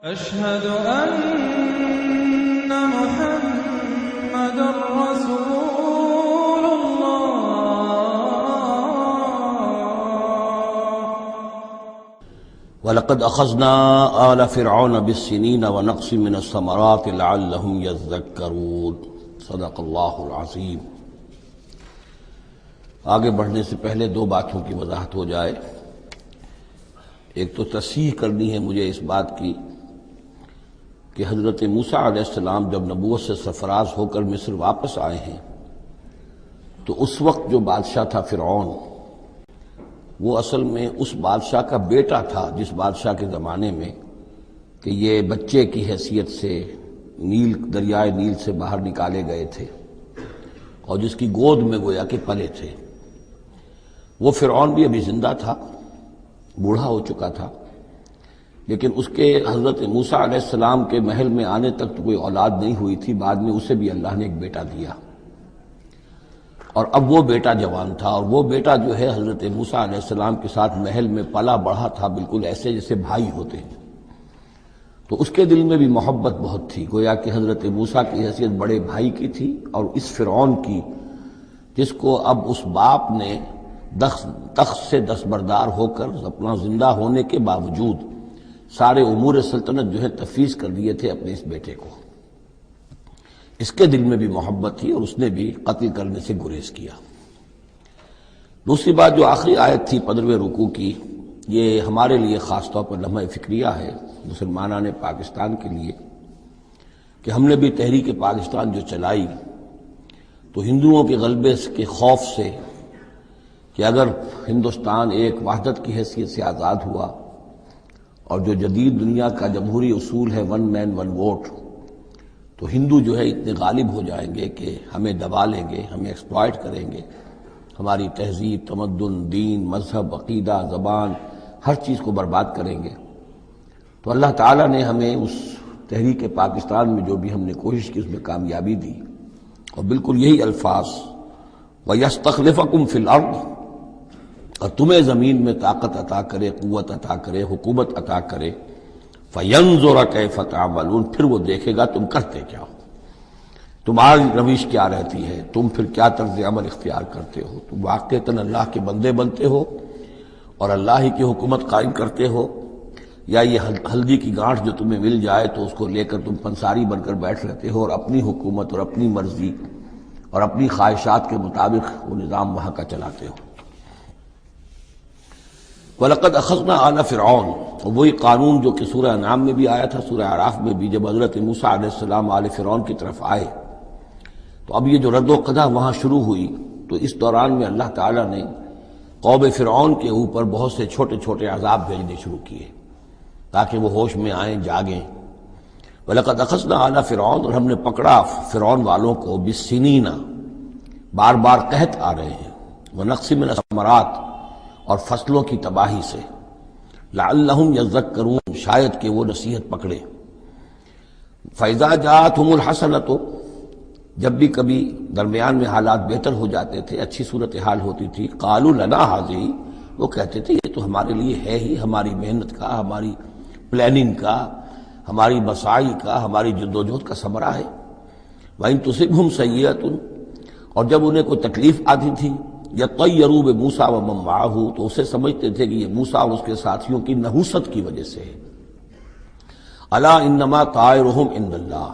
أشهد أن محمد رسول الله وَلَقَدْ أَخَذْنَا آلَ فِرْعَوْنَ بِالسِّنِينَ وَنَقْصٍ مِّنَ الثَّمَرَاتِ لَعَلَّهُمْ يَذَّكَّرُونَ صدق اللہ العظیم۔ آگے بڑھنے سے پہلے دو باتوں کی وضاحت ہو جائے۔ ایک تو تصحیح کرنی ہے مجھے اس بات کی کہ حضرت موسیٰ علیہ السلام جب نبوت سے سرفراز ہو کر مصر واپس آئے ہیں تو اس وقت جو بادشاہ تھا فرعون، وہ اصل میں اس بادشاہ کا بیٹا تھا جس بادشاہ کے زمانے میں کہ یہ بچے کی حیثیت سے دریائے نیل سے باہر نکالے گئے تھے اور جس کی گود میں گویا کہ پلے تھے۔ وہ فرعون بھی ابھی زندہ تھا، بوڑھا ہو چکا تھا، لیکن اس کے حضرت موسیٰ علیہ السلام کے محل میں آنے تک تو کوئی اولاد نہیں ہوئی تھی۔ بعد میں اسے بھی اللہ نے ایک بیٹا دیا، اور اب وہ بیٹا جوان تھا، اور وہ بیٹا جو ہے حضرت موسیٰ علیہ السلام کے ساتھ محل میں پلا بڑھا تھا، بالکل ایسے جیسے بھائی ہوتے ہیں۔ تو اس کے دل میں بھی محبت بہت تھی، گویا کہ حضرت موسیٰ کی حیثیت بڑے بھائی کی تھی، اور اس فرعون کی جس کو اب اس باپ نے تخت سے دستبردار ہو کر اپنا زندہ ہونے کے باوجود سارے امور سلطنت جو ہے تفویض کر دیے تھے اپنے اس بیٹے کو، اس کے دل میں بھی محبت تھی اور اس نے بھی قتل کرنے سے گریز کیا۔ دوسری بات جو آخری آیت تھی 15ویں رکوع کی، یہ ہمارے لیے خاص طور پر لمحہ فکریہ ہے مسلمانان پاکستان کے لیے، کہ ہم نے بھی تحریک پاکستان جو چلائی تو ہندوؤں کے غلبے کے خوف سے کہ اگر ہندوستان ایک وحدت کی حیثیت سے آزاد ہوا اور جو جدید دنیا کا جمہوری اصول ہے ون مین ون ووٹ، تو ہندو جو ہے اتنے غالب ہو جائیں گے کہ ہمیں دبا لیں گے، ہمیں ایکسپلائٹ کریں گے، ہماری تہذیب، تمدن، دین، مذہب، عقیدہ، زبان، ہر چیز کو برباد کریں گے۔ تو اللہ تعالیٰ نے ہمیں اس تحریک پاکستان میں جو بھی ہم نے کوشش کی اس میں کامیابی دی، اور بالکل یہی الفاظ وَيَسْتَخْلِفَكُمْ فِي الْأَرْضِ، اور تمہیں زمین میں طاقت عطا کرے، قوت عطا کرے، حکومت عطا کرے، فَيَنْظُرَ كَيْفَ تَعْمَلُونَ، پھر وہ دیکھے گا تم کرتے کیا ہو، تمہاری روش کیا رہتی ہے، تم پھر کیا طرز عمل اختیار کرتے ہو، تم واقعتاً اللہ کے بندے بنتے ہو اور اللہ ہی کی حکومت قائم کرتے ہو، یا یہ ہلدی کی گانٹھ جو تمہیں مل جائے تو اس کو لے کر تم پنساری بن کر بیٹھ رہتے ہو اور اپنی حکومت اور اپنی مرضی اور اپنی خواہشات کے مطابق وہ نظام وہاں کا چلاتے ہو۔ وَلَقَدْ أَخَذْنَا آلَ فِرْعَوْنَ، وہی قانون جو کہ سورہ انعام میں بھی آیا تھا، سورہ اعراف میں بھی، جب حضرت موسیٰ علیہ السلام آل فرعون کی طرف آئے تو اب یہ جو رد و قدح وہاں شروع ہوئی، تو اس دوران میں اللہ تعالیٰ نے قوم فرعون کے اوپر بہت سے چھوٹے چھوٹے عذاب بھیجنے شروع کیے تاکہ وہ ہوش میں آئیں، جاگیں۔ وَلَقَدْ أَخَذْنَا آلَ فِرْعَوْنَ، اور ہم نے پکڑا فرعون والوں کو، بِالسِّنِينَ، بار بار قحط آ رہے ہیں، وَنَقْصٍ مِّنَ الثَّمَرَاتِ، اور فصلوں کی تباہی سے، لعلہم یذکرون، شاید کہ وہ نصیحت پکڑے۔ فَإِذَا جَاءَتْهُمُ الْحَسَنَةُ، جب بھی کبھی درمیان میں حالات بہتر ہو جاتے تھے، اچھی صورتحال ہوتی تھی، قَالُوا لَنَا هَٰذِهِ، وہ کہتے تھے یہ تو ہمارے لیے ہے ہی، ہماری محنت کا، ہماری پلاننگ کا، ہماری مساعی کا، ہماری جدوجہد کا ثمرہ ہے۔ وَإِن تُصِبْهُمْ سَیِّئَةٌ، اور جب انہیں کوئی تکلیف آتی تھی، یطیروا بموسیٰ ومن معہ، تو اسے سمجھتے تھے کہ یہ موسیٰ اور اس کے ساتھیوں کی نحوست کی وجہ سے ہے۔ الا انما طائرہم عند اللہ،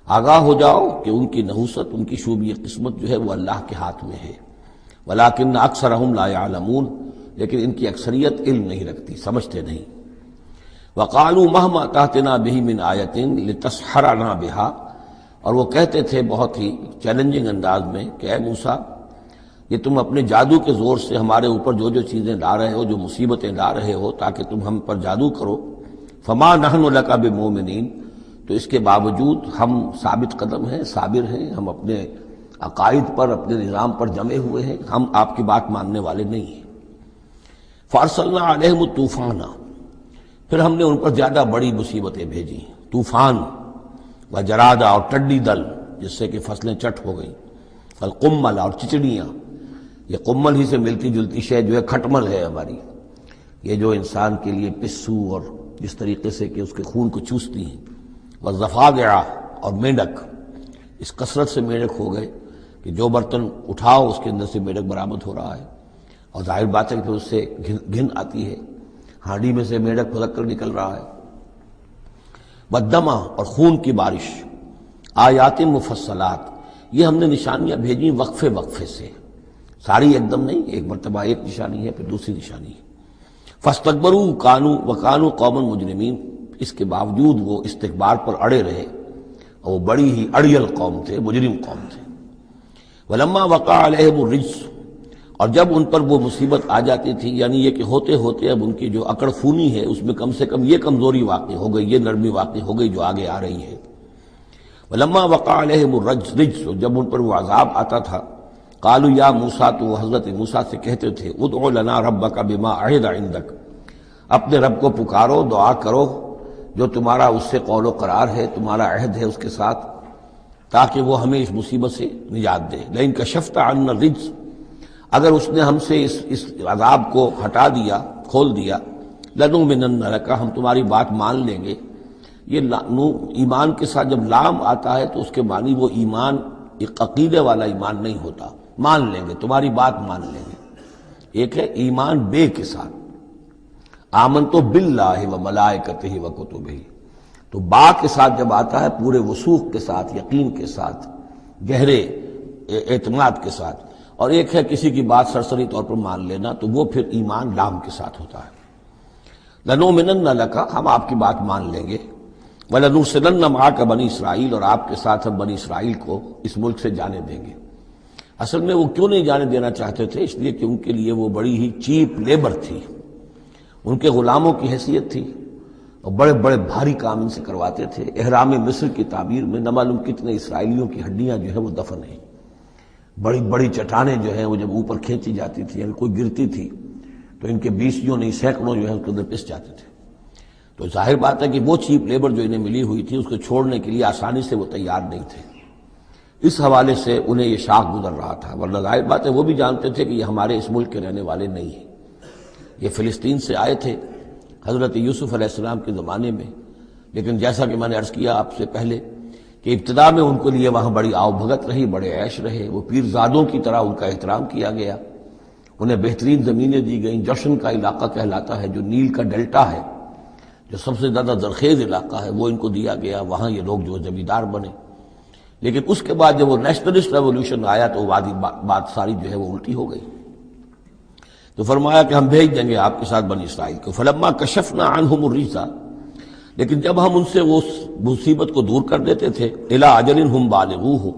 آگاہ ہو جاؤ کہ ان کی نحوست، ان کی شوبی قسمت جو ہے وہ اللہ کے ہاتھ میں ہے۔ ولکن اکثرہم لا یعلمون، لیکن ان کی اکثریت علم نہیں رکھتی، سمجھتے نہیں۔ وقالوا مہما تأتنا بہ من آیۃ لتسحرنا بہا، اور وہ کہتے تھے بہت ہی چیلنجنگ انداز میں کہ اے موسیٰ، یہ تم اپنے جادو کے زور سے ہمارے اوپر جو جو چیزیں لا رہے ہو، جو مصیبتیں لا رہے ہو تاکہ تم ہم پر جادو کرو، فما نحن لک بمؤمنین، تو اس کے باوجود ہم ثابت قدم ہیں، صابر ہیں، ہم اپنے عقائد پر، اپنے نظام پر جمے ہوئے ہیں، ہم آپ کی بات ماننے والے نہیں ہیں۔ فارسلنا علیہم الطوفان، پھر ہم نے ان پر زیادہ بڑی مصیبتیں بھیجی، طوفان وجراد، اور ٹڈی دل جس سے کہ فصلیں چٹ ہو گئیں، القمل، اور چچڑیاں، یہ قمل ہی سے ملتی جلتی شے جو ہے کھٹمل ہے ہماری، یہ جو انسان کے لیے پسو اور جس طریقے سے کہ اس کے خون کو چوستی ہیں، والضفادع اور مینڈک، اس کثرت سے مینڈک ہو گئے کہ جو برتن اٹھاؤ اس کے اندر سے مینڈک برآمد ہو رہا ہے، اور ظاہر بات ہے کہ پھر اس سے گھن آتی ہے، ہانڈی میں سے مینڈک پھدک کر نکل رہا ہے۔ والدمع اور خون کی بارش، آیات مفصلات، یہ ہم نے نشانیاں بھیجی وقفے وقفے سے، ساری ایک دم نہیں، ایک مرتبہ ایک نشانی ہے پھر دوسری نشانی ہے۔ فاستکبروا وکانوا قوما مجرمین، اس کے باوجود وہ استکبار پر اڑے رہے، اور وہ بڑی ہی اڑیل قوم تھے، مجرم قوم تھے۔ ولما وقع علیہم الرجس، اور جب ان پر وہ مصیبت آ جاتی تھی، یعنی یہ کہ ہوتے ہوتے اب ان کی جو اکڑ خونی ہے اس میں کم سے کم یہ کمزوری واقع ہو گئی، یہ نرمی واقع ہو گئی جو آگے آ رہی ہے۔ ولما وقع علیہم الرجس، جب ان پر وہ عذاب آتا تھا، قالوا یا موسیٰ، تو وہ حضرت موسیٰ سے کہتے تھے، ادع لنا ربک بما عہد عندک، اپنے رب کو پکارو، دعا کرو جو تمہارا اس سے قول و قرار ہے، تمہارا عہد ہے اس کے ساتھ، تاکہ وہ ہمیں اس مصیبت سے نجات دے۔ لئن کشفت عنا الرجس، اگر اس نے ہم سے اس عذاب کو ہٹا دیا، کھول دیا، لنؤمنن لک، ہم تمہاری بات مان لیں گے۔ یہ ایمان کے ساتھ جب لام آتا ہے تو اس کے معنی وہ ایمان ایک عقیدے والا ایمان نہیں ہوتا، مان لیں گے، تمہاری بات مان لیں گے۔ ایک ہے ایمان بے کے ساتھ، آمنت باللہ و ملائکتہ و کتبہ، تو با کے ساتھ جب آتا ہے پورے وثوق کے ساتھ، یقین کے ساتھ، گہرے اعتماد کے ساتھ، اور ایک ہے کسی کی بات سرسری طور پر مان لینا، تو وہ پھر ایمان لام کے ساتھ ہوتا ہے۔ لنؤمنن لک، ہم آپ کی بات مان لیں گے، وَلَنُرْسِلَنَّ مَعَكَ بنی اسرائیل، اور آپ کے ساتھ ہم بنی اسرائیل کو اس ملک سے جانے دیں گے۔ اصل میں وہ کیوں نہیں جانے دینا چاہتے تھے؟ اس لیے کہ ان کے لیے وہ بڑی ہی چیپ لیبر تھی، ان کے غلاموں کی حیثیت تھی، اور بڑے بڑے بھاری کام ان سے کرواتے تھے۔ احرام مصر کی تعبیر میں نہ معلوم کتنے اسرائیلیوں کی ہڈیاں جو ہے وہ دفن ہیں، بڑی بڑی چٹانیں جو ہیں وہ جب اوپر کھینچی جاتی تھی، یعنی کوئی گرتی تھی تو ان کے بیسیوں نہیں سینکڑوں جو ہے اس کے اندر پس جاتے تھے۔ تو ظاہر بات ہے کہ وہ چیپ لیبر جو انہیں ملی ہوئی تھی اس کو چھوڑنے کے لیے آسانی سے وہ تیار نہیں تھے، اس حوالے سے انہیں یہ شاخ گزر رہا تھا، ورنہ ظاہر بات ہے وہ بھی جانتے تھے کہ یہ ہمارے اس ملک کے رہنے والے نہیں ہیں، یہ فلسطین سے آئے تھے حضرت یوسف علیہ السلام کے زمانے میں، لیکن جیسا کہ میں نے عرض کیا آپ سے پہلے کہ ابتدا میں ان کے لیے وہاں بڑی آؤ بھگت رہی، بڑے عیش رہے، وہ پیرزادوں کی طرح ان کا احترام کیا گیا، انہیں بہترین زمینیں دی گئیں، جوشن کا علاقہ کہلاتا ہے جو نیل کا ڈیلٹا ہے، جو سب سے زیادہ زرخیز علاقہ ہے، وہ ان کو دیا گیا، وہاں یہ لوگ جو زمیندار بنے۔ لیکن اس کے بعد جب وہ نیشنلسٹ ریولوشن آیا تو بات ساری جو ہے وہ الٹی ہو گئی، تو فرمایا کہ ہم بھیج دیں گے آپ کے ساتھ بنی اسرائیل کو۔ فلما کشفنا عنہم الرجس، لیکن جب ہم ان سے وہ مصیبت کو دور کر دیتے تھے، الی اجل ہم بالغوہ،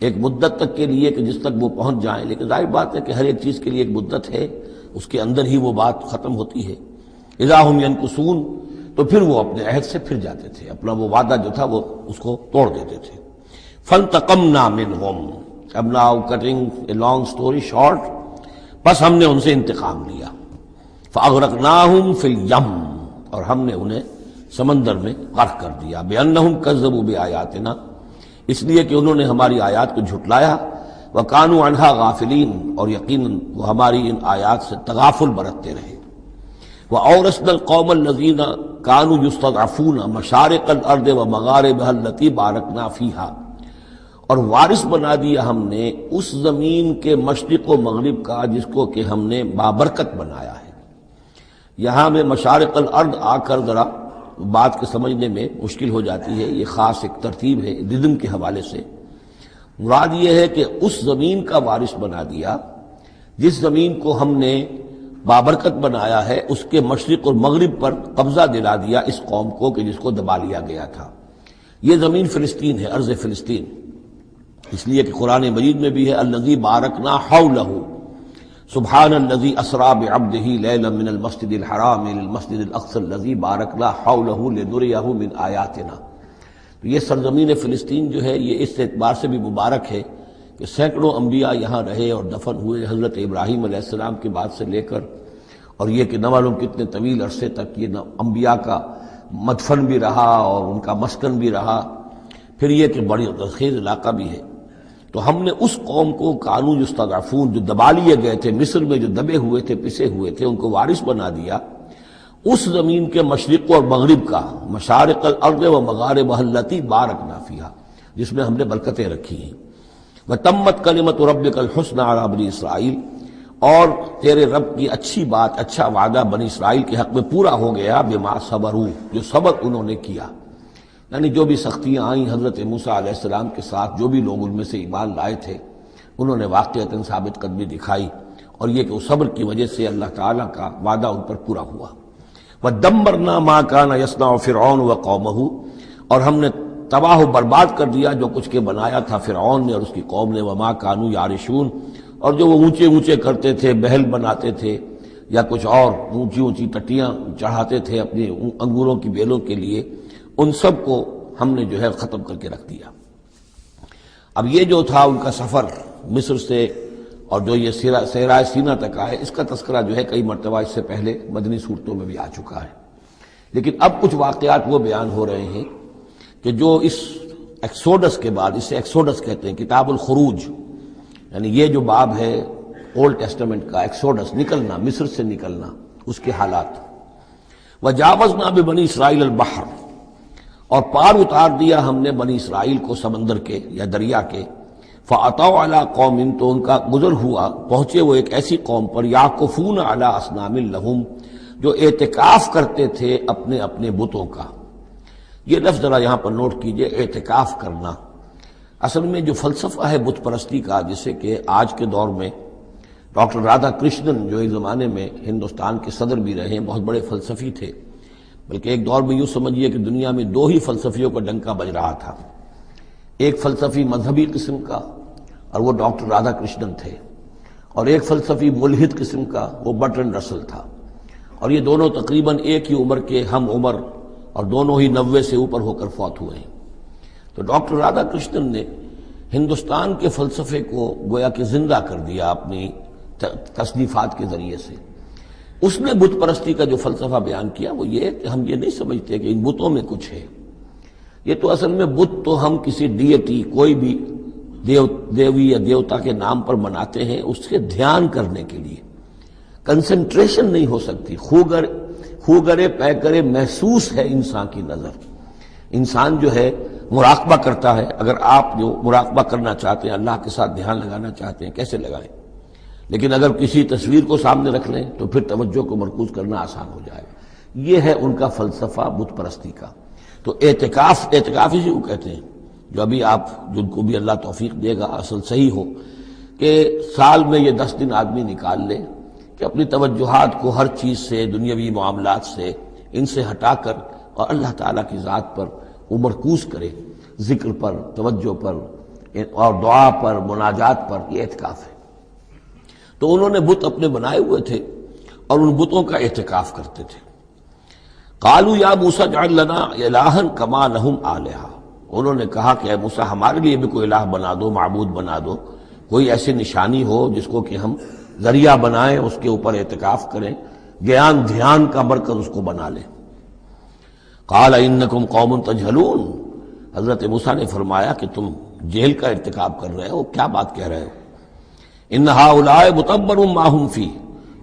ایک مدت تک کے لیے کہ جس تک وہ پہنچ جائیں، لیکن ظاہر بات ہے کہ ہر ایک چیز کے لیے ایک مدت ہے، اس کے اندر ہی وہ بات ختم ہوتی ہے۔ اذا ہم ینکثون، تو پھر وہ اپنے عہد سے پھر جاتے تھے، اپنا وہ وعدہ جو تھا وہ اس کو توڑ دیتے تھے۔ فانتقمنا منہم، اب now cutting a long story short, بس ہم نے ان سے انتقام لیا۔ فاغرقناہم فی الیم، اور ہم نے انہیں سمندر میں غرق کر دیا، بانہم کذبوا بآیاتنا، اس لیے کہ انہوں نے ہماری آیات کو جھٹلایا، وکانوا عنہا غافلین، اور یقیناً وہ ہماری ان آیات سے تغافل برتتے رہے۔ وَأَوْرَثْنَا الْقَوْمَ الَّذِينَ كَانُوا يُسْتَضْعَفُونَ مَشَارِقَ الْأَرْضِ وَمَغَارِبَهَا الَّتِي بَارَكْنَا فِيهَا، اور وارث بنا دیا ہم نے اس زمین کے مشرق و مغرب کا جس کو کہ ہم نے بابرکت بنایا ہے۔ یہاں میں مشارق الارض آ کر ذرا بات کے سمجھنے میں مشکل ہو جاتی ہے، یہ خاص ایک ترتیب ہے رزم کے حوالے سے۔ مراد یہ ہے کہ اس زمین کا وارث بنا دیا جس زمین کو ہم نے بابرکت بنایا ہے، اس کے مشرق اور مغرب پر قبضہ دلا دیا اس قوم کو کہ جس کو دبا لیا گیا تھا۔ یہ زمین فلسطین ہے، ارض فلسطین، اس لیے کہ قرآن مجید میں بھی ہے الذی بارکنا حولہ، سبحان الذی اسری بعبدہ لیلا من المسجد الحرام الى المسجد الاقصى الذی بارکنا حولہ لنریہ من آیاتنا۔ تو یہ سرزمین فلسطین جو ہے یہ اس اعتبار سے بھی مبارک ہے کہ سینکڑوں انبیاء یہاں رہے اور دفن ہوئے، حضرت ابراہیم علیہ السلام کے بعد سے لے کر، اور یہ کہ نہ معلوم کتنے طویل عرصے تک یہ انبیاء کا مدفن بھی رہا اور ان کا مسکن بھی رہا، پھر یہ کہ بڑی زرخیز علاقہ بھی ہے۔ تو ہم نے اس قوم کو کانوا یستضعفون، جو دبا لیے گئے تھے مصر میں، جو دبے ہوئے تھے، پسے ہوئے تھے، ان کو وارث بنا دیا، اس زمین کے مشرق اور مغرب کا، مشارق الارض و مغاربها التی بارکنا فیہا، جس میں ہم نے برکتیں رکھی ہیں۔ وتمت کلمۃ ربک الحسنی علی بنی اسرائیل، اور تیرے رب کی اچھی بات، اچھا وعدہ بنی اسرائیل کے حق میں پورا ہو گیا، بما صبروا، جو صبر انہوں نے کیا، یعنی جو بھی سختیاں آئیں حضرت موسیٰ علیہ السلام کے ساتھ، جو بھی لوگ ان میں سے ایمان لائے تھے، انہوں نے واقعتاً ثابت قدمی دکھائی، اور یہ کہ اس صبر کی وجہ سے اللہ تعالیٰ کا وعدہ ان پر پورا ہوا۔ وَدَمَّرْنَا مَا كَانَ يَصْنَعُ فِرْعَوْنُ وَقَوْمُهُ، اور ہم نے تباہ و برباد کر دیا جو کچھ کے بنایا تھا فرعون نے اور اس کی قوم نے، وَمَا كَانُوا يَعْرِشُونَ، اور جو وہ اونچے اونچے کرتے تھے، محل بناتے تھے یا کچھ اور اونچی اونچی ٹٹیاں چڑھاتے تھے اپنے انگوروں کی بیلوں کے لیے، ان سب کو ہم نے جو ہے ختم کر کے رکھ دیا۔ اب یہ جو تھا ان کا سفر مصر سے اور جو یہ صحرائے سینا تک آئے، اس کا تذکرہ جو ہے کئی مرتبہ اس سے پہلے مدنی صورتوں میں بھی آ چکا ہے، لیکن اب کچھ واقعات وہ بیان ہو رہے ہیں کہ جو اس ایکسوڈس کے بعد، اسے ایکسوڈس کہتے ہیں، کتاب الخروج، یعنی یہ جو باب ہے اولڈ ٹیسٹمنٹ کا، ایکسوڈس، نکلنا، مصر سے نکلنا، اس کے حالات۔ وَجَاوَزْنَا بِبَنِي إِسْرَائِيلَ الْبَحْرَ، اور پار اتار دیا ہم نے بنی اسرائیل کو سمندر کے یا دریا کے، فَأَتَوْا عَلَىٰ قَوْمٍ، تو ان کا گزر ہوا، پہنچے وہ ایک ایسی قوم پر، يَعْكُفُونَ عَلَىٰ أَصْنَامٍ لَهُمْ، جو اعتکاف کرتے تھے اپنے اپنے بتوں کا۔ یہ لفظ ذرا یہاں پر نوٹ کیجئے، اعتکاف کرنا۔ اصل میں جو فلسفہ ہے بت پرستی کا، جسے کہ آج کے دور میں ڈاکٹر رادھا کرشنن، جو ایک زمانے میں ہندوستان کے صدر بھی رہے ہیں، بہت بڑے فلسفی تھے، بلکہ ایک دور میں یوں سمجھیے کہ دنیا میں دو ہی فلسفیوں کا ڈنکا بج رہا تھا، ایک فلسفی مذہبی قسم کا اور وہ ڈاکٹر رادھا کرشنن تھے، اور ایک فلسفی ملحد قسم کا، وہ برٹرنڈ رسل تھا، اور یہ دونوں تقریباً ایک ہی عمر کے ہم عمر، اور دونوں ہی 90 سے اوپر ہو کر فوت ہوئے ہیں۔ تو ڈاکٹر رادھا کرشنن نے ہندوستان کے فلسفے کو گویا کہ زندہ کر دیا اپنی تصنیفات کے ذریعے سے۔ اس نے بت پرستی کا جو فلسفہ بیان کیا وہ یہ کہ ہم یہ نہیں سمجھتے کہ ان بتوں میں کچھ ہے، یہ تو اصل میں بت تو ہم کسی ڈیٹی، کوئی بھی دیوی یا دیوتا کے نام پر مناتے ہیں، اس کے دھیان کرنے کے لیے، کنسنٹریشن نہیں ہو سکتی، خوگرے پیکرے محسوس ہے انسان کی نظر۔ انسان جو ہے مراقبہ کرتا ہے، اگر آپ جو مراقبہ کرنا چاہتے ہیں، اللہ کے ساتھ دھیان لگانا چاہتے ہیں، کیسے لگائیں؟ لیکن اگر کسی تصویر کو سامنے رکھ لیں تو پھر توجہ کو مرکوز کرنا آسان ہو جائے گا۔ یہ ہے ان کا فلسفہ بت پرستی کا۔ تو اعتکاف اسی کو کہتے ہیں، جو ابھی آپ جن کو بھی اللہ توفیق دے گا اصل صحیح ہو کہ سال میں یہ 10 دن آدمی نکال لے کہ اپنی توجہات کو ہر چیز سے، دنیاوی معاملات سے، ان سے ہٹا کر اور اللہ تعالیٰ کی ذات پر وہ مرکوز کرے، ذکر پر، توجہ پر اور دعا پر، مناجات پر، یہ اعتکاف ہے۔ تو انہوں نے بت اپنے بنائے ہوئے تھے اور ان بتوں کا اعتکاف کرتے تھے۔ قالوا یا موسیٰ اجعل لنا الہا کما لہم آلہہ، انہوں نے کہا کہ اے موسیٰ ہمارے لیے بھی کوئی الہ بنا دو، معبود بنا دو، کوئی ایسی نشانی ہو جس کو کہ ہم ذریعہ بنائیں، اس کے اوپر اعتکاف کریں، گیان دھیان کا مرکز اس کو بنا لیں۔ قال انکم قوم تجہلون، حضرت موسیٰ نے فرمایا کہ تم جہل کا ارتکاب کر رہے ہو، کیا بات کہہ رہے ہو؟ ان ہؤلاء متبر ما هم فیہ،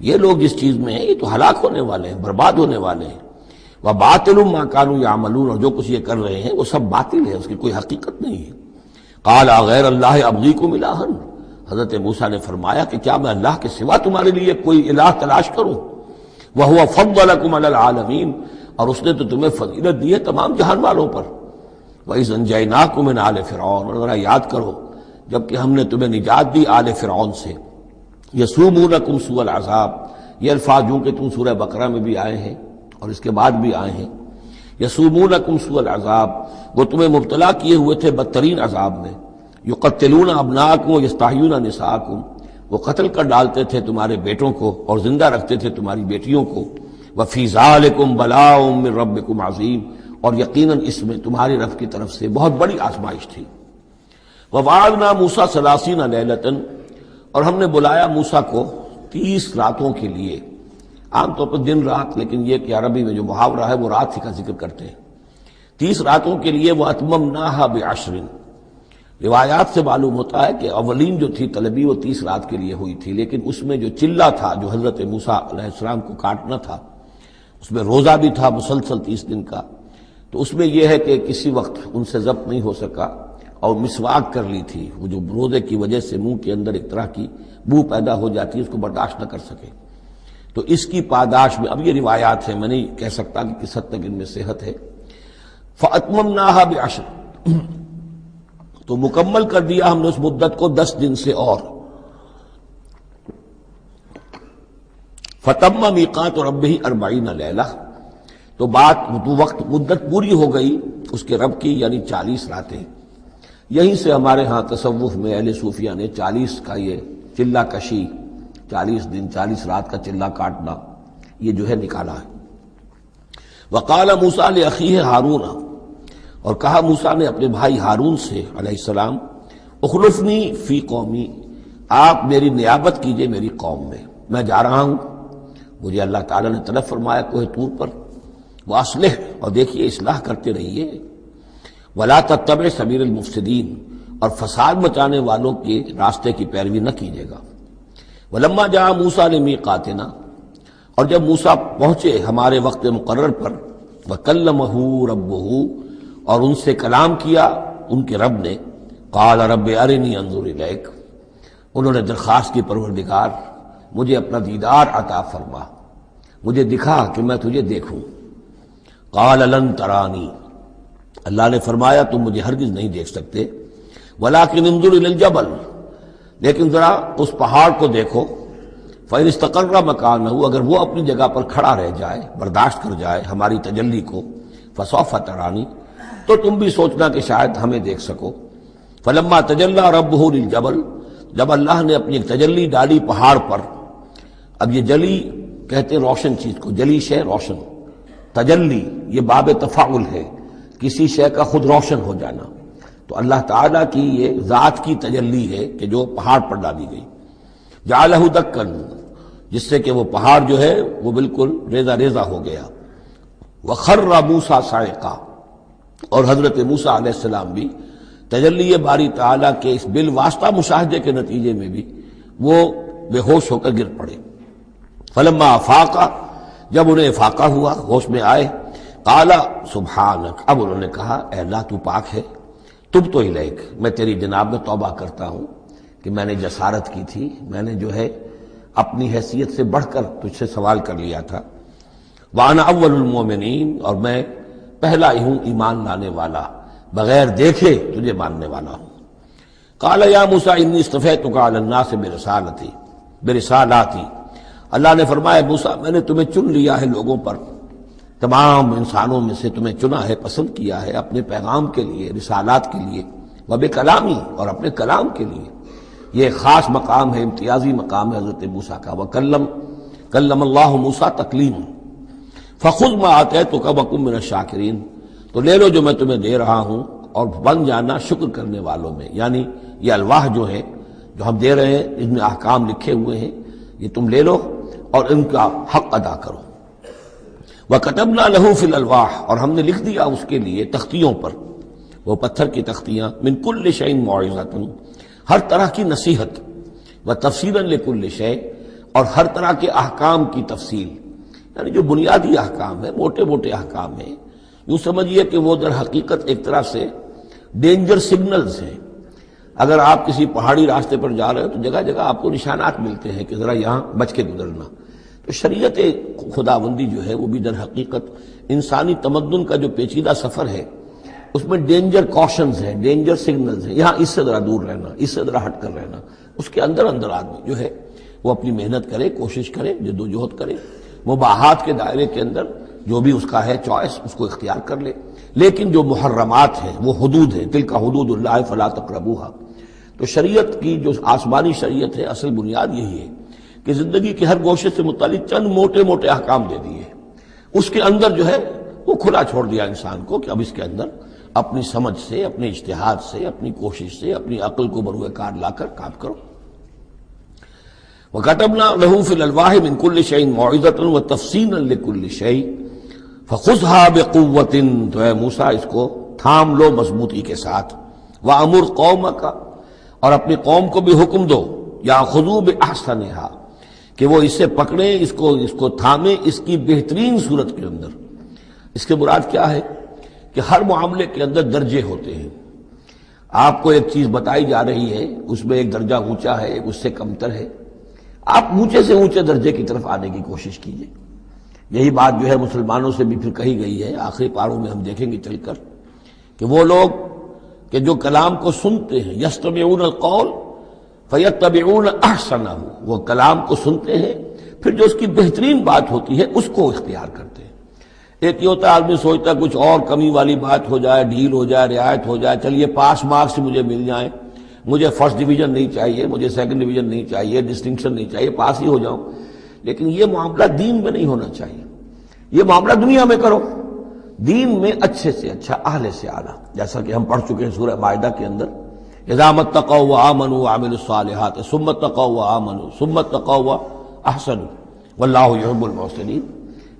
یہ لوگ جس چیز میں ہیں یہ تو ہلاک ہونے والے ہیں، برباد ہونے والے ہیں۔ وباطل ما كانوا يعملون، اور جو کچھ یہ کر رہے ہیں وہ سب باطل ہے، اس کی کوئی حقیقت نہیں ہے۔ قال غیر اللہ ابغیکم الہا، حضرت موسیٰ نے فرمایا کہ کیا میں اللہ کے سوا تمہارے لیے کوئی الہ تلاش کروں؟ وہو فضلکم علی العالمین، اور اس نے تو تمہیں فضیلت دی ہے تمام جہان والوں پر۔ وَإِذْ أَنْجَيْنَاكُمْ مِنْ آلِ فِرْعَوْنَ، اور ذرا یاد کرو جبکہ ہم نے تمہیں نجات دی آل فرعون سے۔ یسومونکم سوء العذاب، یہ الفاظ جو کہ تم سورہ بقرہ میں بھی آئے ہیں اور اس کے بعد بھی آئے ہیں۔ یسومونکم سوء العذاب، وہ تمہیں مبتلا کیے ہوئے تھے بدترین عذاب میں۔ یقتلون ابناءکم ویستحیون نساءکم، وہ قتل کر ڈالتے تھے تمہارے بیٹوں کو اور زندہ رکھتے تھے تمہاری بیٹیوں کو۔ وفی ذالکم بلاء من ربکم عظیم، اور یقیناً اس میں تمہاری رب کی طرف سے بہت بڑی آزمائش تھی۔ وَوَعَدْنَا مُوسَىٰ 30 لَيْلَةً، اور ہم نے بلایا موسیٰ کو 30 راتوں کے لیے، عام طور پر دن رات، لیکن یہ کہ عربی میں جو محاورہ ہے وہ رات ہی کا ذکر کرتے ہیں۔ 30 راتوں کے لیے، وَأَتْمَمْنَاهَا بِعَشْرٍ، روایات سے معلوم ہوتا ہے کہ اولین جو تھی طلبی وہ 30 رات کے لیے ہوئی تھی، لیکن اس میں جو چلہ تھا جو حضرت موسیٰ علیہ السلام کو کاٹنا تھا اس میں روزہ بھی تھا مسلسل 30 دن کا، تو اس میں یہ ہے کہ کسی وقت ان سے ضبط نہیں ہو سکا اور مسواک کر لی تھی، وہ جو روزے کی وجہ سے منہ کے اندر ایک طرح کی بو پیدا ہو جاتی ہے، اس کو برداشت نہ کر سکے، تو اس کی پاداش میں، اب یہ روایات ہیں، میں نہیں کہہ سکتا کہ کس حد تک ان میں صحت ہے، فَأَتْمَمْنَاهَا بِعَشْرٍ، تو مکمل کر دیا ہم نے اس مدت کو 10 دن سے اور، فَتَمَّ مِيقَاتُ رَبِّهِ 40 لیلہ، تو وقت مدت پوری ہو گئی اس کے رب کی، یعنی 40 راتیں۔ یہیں سے ہمارے ہاں تصوف میں اہل صوفیہ نے 40 کا یہ چلہ کشی، 40 دن 40 رات کا چلہ کاٹنا، یہ جو ہے نکالا ہے۔ وقال موسیٰ لأخیہ ہارون، اور کہا موسیٰ نے اپنے بھائی ہارون سے علیہ السلام، اخلفنی فی قومی، آپ میری نیابت کیجئے میری قوم میں جا رہا ہوں، مجھے اللہ تعالیٰ نے طلب فرمایا کوہ طور پر، واصلح، اور دیکھیے اصلاح کرتے رہیے، ولا تتبع سبیل المفسدین، اور فساد مچانے والوں کے راستے کی پیروی نہ کیجیے گا۔ ولما جاء موسیٰ لمیقاتنا، اور جب موسیٰ پہنچے ہمارے وقت مقرر پر، وکلمہ ربہ، اور ان سے کلام کیا ان کے رب نے، قال رب ارنی انظر الیک، انہوں نے درخواست کی پروردگار مجھے اپنا دیدار عطا فرما، مجھے دکھا کہ میں تجھے دیکھوں۔ قال لن ترانی، اللہ نے فرمایا تم مجھے ہرگز نہیں دیکھ سکتے، ولکن انظر الی الجبل، لیکن ذرا اس پہاڑ کو دیکھو، فإن استقر مکانہ، اگر وہ اپنی جگہ پر کھڑا رہ جائے، برداشت کر جائے ہماری تجلی کو، فسوف ترانی، تو تم بھی سوچنا کہ شاید ہمیں دیکھ سکو۔ فلما تجلی ربہ للجبل، جب اللہ نے اپنی ایک تجلی ڈالی پہاڑ پر، اب یہ جلی کہتے ہیں روشن چیز کو، جلی شے روشن، تجلی یہ باب تفاعل ہے، کسی شے کا خود روشن ہو جانا، تو اللہ تعالیٰ کی یہ ذات کی تجلی ہے کہ جو پہاڑ پر ڈالی گئی، جعلہ دکن، جس سے کہ وہ پہاڑ جو ہے وہ بالکل ریزہ ریزہ ہو گیا، وخر موسیٰ صاعقا، اور حضرت موسیٰ علیہ السلام بھی تجلی باری تعالیٰ کے اس بالواسطہ مشاہدے کے نتیجے میں بھی وہ بے ہوش ہو کر گر پڑے۔ فلما افاقا، جب انہیں افاقہ ہوا، ہوش میں آئے، قال سبحانک، اب انہوں نے کہا اے اللہ تو پاک ہے، تبت الیک، میں تیری جناب میں توبہ کرتا ہوں کہ میں نے جسارت کی تھی، میں نے جو ہے اپنی حیثیت سے بڑھ کر تجھ سے سوال کر لیا تھا، وانا اول المومنین، اور میں پہلا ہی ہوں ایمان لانے والا، بغیر دیکھے تجھے ماننے والا ہوں۔ قال یا موسیٰ انی اصطفیتک علی الناس برسالاتی، اللہ نے فرمایا موسیٰ میں نے تمہیں چن لیا ہے لوگوں پر، تمام انسانوں میں سے تمہیں چنا ہے، پسند کیا ہے اپنے پیغام کے لیے، رسالات کے لیے، وبکلامی، اور اپنے کلام کے لیے، یہ خاص مقام ہے، امتیازی مقام ہے حضرت موسیٰ کا، کلم اللہ موسیٰ تکلیم، فخذ ما آتیتک وکن من الشاکرین، تو لے لو جو میں تمہیں دے رہا ہوں اور بن جانا شکر کرنے والوں میں، یعنی یہ الواح جو ہے جو ہم دے رہے ہیں ان میں احکام لکھے ہوئے ہیں، یہ تم لے لو اور ان کا حق ادا کرو۔ وَكَتَبْنَا لَهُ فِي الْأَلْوَاحِ، اور ہم نے لکھ دیا اس کے لیے تختیوں پر، وہ پتھر کی تختیاں، مِن كُلِّ شَيْءٍ مَوْعِظَةٌ، ہر طرح کی نصیحت، وَتَفْصِيلًا لِكُلِّ شَيْءٍ، اور ہر طرح کے احکام کی تفصیل، یعنی جو بنیادی احکام ہیں، موٹے موٹے احکام ہیں، یوں سمجھیے کہ وہ در حقیقت ایک طرح سے ڈینجر سگنلز ہیں۔ اگر آپ کسی پہاڑی راستے پر جا رہے ہیں تو جگہ جگہ آپ کو نشانات ملتے ہیں کہ ذرا یہاں بچ کے گزرنا، تو شریعت خداوندی جو ہے وہ بھی در حقیقت انسانی تمدن کا جو پیچیدہ سفر ہے اس میں ڈینجر کوشنز ہیں، ڈینجر سگنلز ہیں، یہاں اس سے ذرا دور رہنا، اس سے ذرا ہٹ کر رہنا، اس کے اندر اندر آدمی جو ہے وہ اپنی محنت کرے، کوشش کرے، جدوجہد کرے، مباحات کے دائرے کے اندر جو بھی اس کا ہے چوائس اس کو اختیار کر لے، لیکن جو محرمات ہیں وہ حدود ہیں، تلک حدود اللہ فلا تقربوها، تو شریعت کی جو آسمانی شریعت ہے اصل بنیاد یہی ہے کہ زندگی کے ہر گوشے سے متعلق چند موٹے موٹے احکام دے دیے، اس کے اندر جو ہے وہ کھلا چھوڑ دیا انسان کو کہ اب اس کے اندر اپنی سمجھ سے، اپنے اجتہاد سے، اپنی کوشش سے، اپنی عقل کو بروئے کار لا کر کام کرو۔ وَكَتَبْنَا لَهُ فِي الْأَلْوَاحِ مِن كُلِّ شَيْءٍ مَوْعِظَةً وَتَفْصِيلًا لِكُلِّ شَيْءٍ فَخُذْهَا بِقُوَّةٍ، تو اے موسیٰ اس کو تھام لو مضبوطی کے ساتھ، وَأَمُرْ قَوْمَكَ، اور اپنی قوم کو بھی حکم دو، يَأْخُذُوا بِأَحْسَنِهَا، کہ وہ اسے پکڑیں، اس کو تھامیں اس کی بہترین صورت کے اندر۔ اس کے مراد کیا ہے کہ ہر معاملے کے اندر درجے ہوتے ہیں۔ آپ کو ایک چیز بتائی جا رہی ہے، اس میں ایک درجہ اونچا ہے، ایک اس سے کمتر ہے، آپ اونچے سے اونچے درجے کی طرف آنے کی کوشش کیجیے۔ یہی بات جو ہے مسلمانوں سے بھی پھر کہی گئی ہے، آخری پاروں میں ہم دیکھیں گے چل کر کہ وہ لوگ کہ جو کلام کو سنتے ہیں، یستمعون القول فیتبعون احسنہ، وہ کلام کو سنتے ہیں پھر جو اس کی بہترین بات ہوتی ہے اس کو اختیار کرتے ہیں۔ ایک یہ ہوتا ہے آدمی سوچتا کچھ اور کمی والی بات ہو جائے، ڈھیل ہو جائے، رعایت ہو جائے، چلیے پاس مارکس مجھے مل جائیں، مجھے فرسٹ ڈویژن نہیں چاہیے، مجھے سیکنڈ ڈویژن نہیں چاہیے، ڈسٹنکشن نہیں چاہیے، پاس ہی ہو جاؤں۔ لیکن یہ معاملہ دین میں نہیں ہونا چاہیے، یہ معاملہ دنیا میں کرو، دین میں اچھے سے اچھا، اعلی سے اعلیٰ، جیسا کہ ہم پڑھ چکے ہیں سورہ مائدہ کے اندر، اذا اتقوا وآمنوا وعملوا الصالحات ثم اتقوا وآمنوا ثم اتقوا واحسنوا واللہ یحب المحسنین۔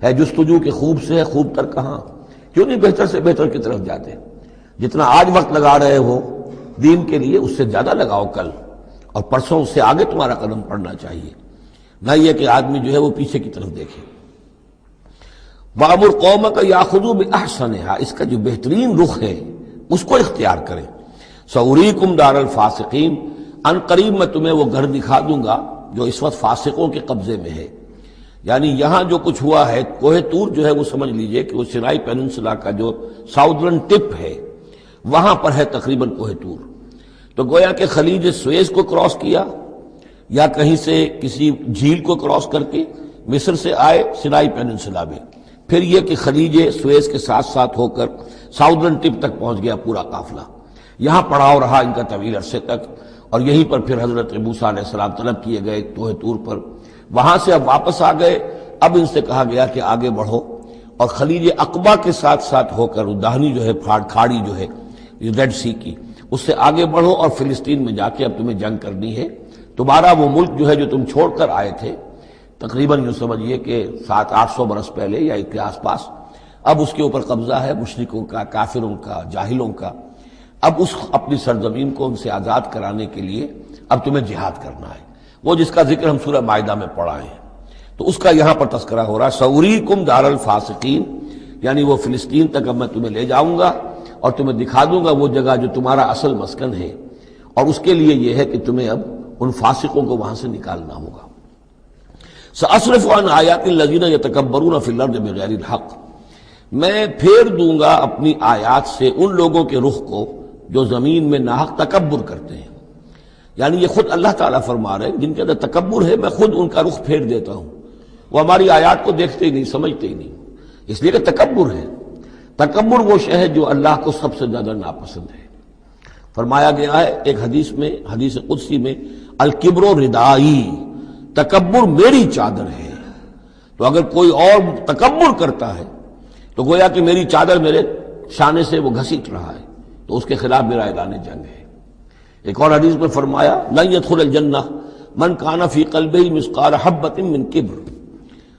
ہے جستجو کہ خوب سے ہے خوب تر کہاں، کیوں نہیں بہتر سے بہتر کی طرف جاتے؟ جتنا آج وقت لگا رہے ہو دین کے لیے اس سے زیادہ لگاؤ کل، اور پرسوں اس سے آگے تمہارا قدم پڑنا چاہیے، نہ یہ کہ آدمی جو ہے وہ پیچھے کی طرف دیکھے۔ وَأَمُرْ قَوْمَكَ يَأْخُذُوا بِأَحْسَنِهَا، اس کا جو بہترین رخ ہے اس کو اختیار کریں۔ سَأُرِيكُمْ دَارَ الْفَاسِقِينَ، ان قریب میں تمہیں وہ گھر دکھا دوں گا جو اس وقت فاسقوں کے قبضے میں ہے۔ یعنی یہاں جو کچھ ہوا ہے، کوہ طور جو ہے وہ سمجھ لیجئے کہ وہ سینائی پیننسلا کا جو ساؤدرن ٹپ ہے وہاں پر ہے تقریباً کوہ طور۔ تو گویا کہ خلیج سویز کو کراس کیا یا کہیں سے کسی جھیل کو کراس کر کے مصر سے آئے سینائی پیننسلا میں، پھر یہ کہ خلیج سویز کے ساتھ ساتھ ہو کر ساؤدرن ٹپ تک پہنچ گیا پورا قافلہ۔ یہاں پڑاؤ رہا ان کا طویل عرصے تک، اور یہیں پر پھر حضرت موسیٰ علیہ السلام طلب کیے گئے کوہ طور پر، وہاں سے اب واپس آ گئے۔ اب ان سے کہا گیا کہ آگے بڑھو اور خلیج عقبہ کے ساتھ ساتھ ہو کر داہنی جو ہے کھاڑی جو ہے ریڈ سی کی، اس سے آگے بڑھو اور فلسطین میں جا کے اب تمہیں جنگ کرنی ہے۔ تمہارا وہ ملک جو ہے جو تم چھوڑ کر آئے تھے تقریباً یوں سمجھیے کہ 700-800 برس پہلے یا اس کے آس پاس، اب اس کے اوپر قبضہ ہے مشرکوں کا، کافروں کا، جاہلوں کا۔ اب اس اپنی سرزمین کو ان سے آزاد کرانے کے لیے اب تمہیں جہاد کرنا ہے، وہ جس کا ذکر ہم سورہ مائدہ میں پڑھا ہے۔ تو اس کا یہاں پر تذکرہ ہو رہا ہے، سأُرِيكُمْ دَارَ الْفَاسِقِينَ، یعنی وہ فلسطین تک اب میں تمہیں لے جاؤں گا اور تمہیں دکھا دوں گا وہ جگہ جو تمہارا اصل مسکن ہے، اور اس کے لیے یہ ہے کہ تمہیں اب ان فاسقوں کو وہاں سے نکالنا ہوگا۔ سأصرف عن آیات الذین یتکبرون فی الارض بغیر الحق، میں پھیر دوں گا اپنی آیات سے ان لوگوں کے رخ کو جو زمین میں ناحق تکبر کرتے ہیں۔ یعنی یہ خود اللہ تعالیٰ فرما رہے ہیں جن کے اندر تکبر ہے میں خود ان کا رخ پھیر دیتا ہوں، وہ ہماری آیات کو دیکھتے ہی نہیں، سمجھتے ہی نہیں، اس لیے کہ تکبر ہے۔ تکبر وہ شے ہے جو اللہ کو سب سے زیادہ ناپسند ہے۔ فرمایا گیا ہے ایک حدیث میں، حدیث قدسی میں، الکبر ردائی، تکبر میری چادر ہے۔ تو اگر کوئی اور تکبر کرتا ہے تو گویا کہ میری چادر میرے شانے سے وہ گھسیٹ رہا ہے، تو اس کے خلاف میرا اعلان جنگ ہے۔ ایک اور حدیث میں فرمایا لن يدخل الجنہ من کان فی قلبہ مثقال حبۃ من کبر،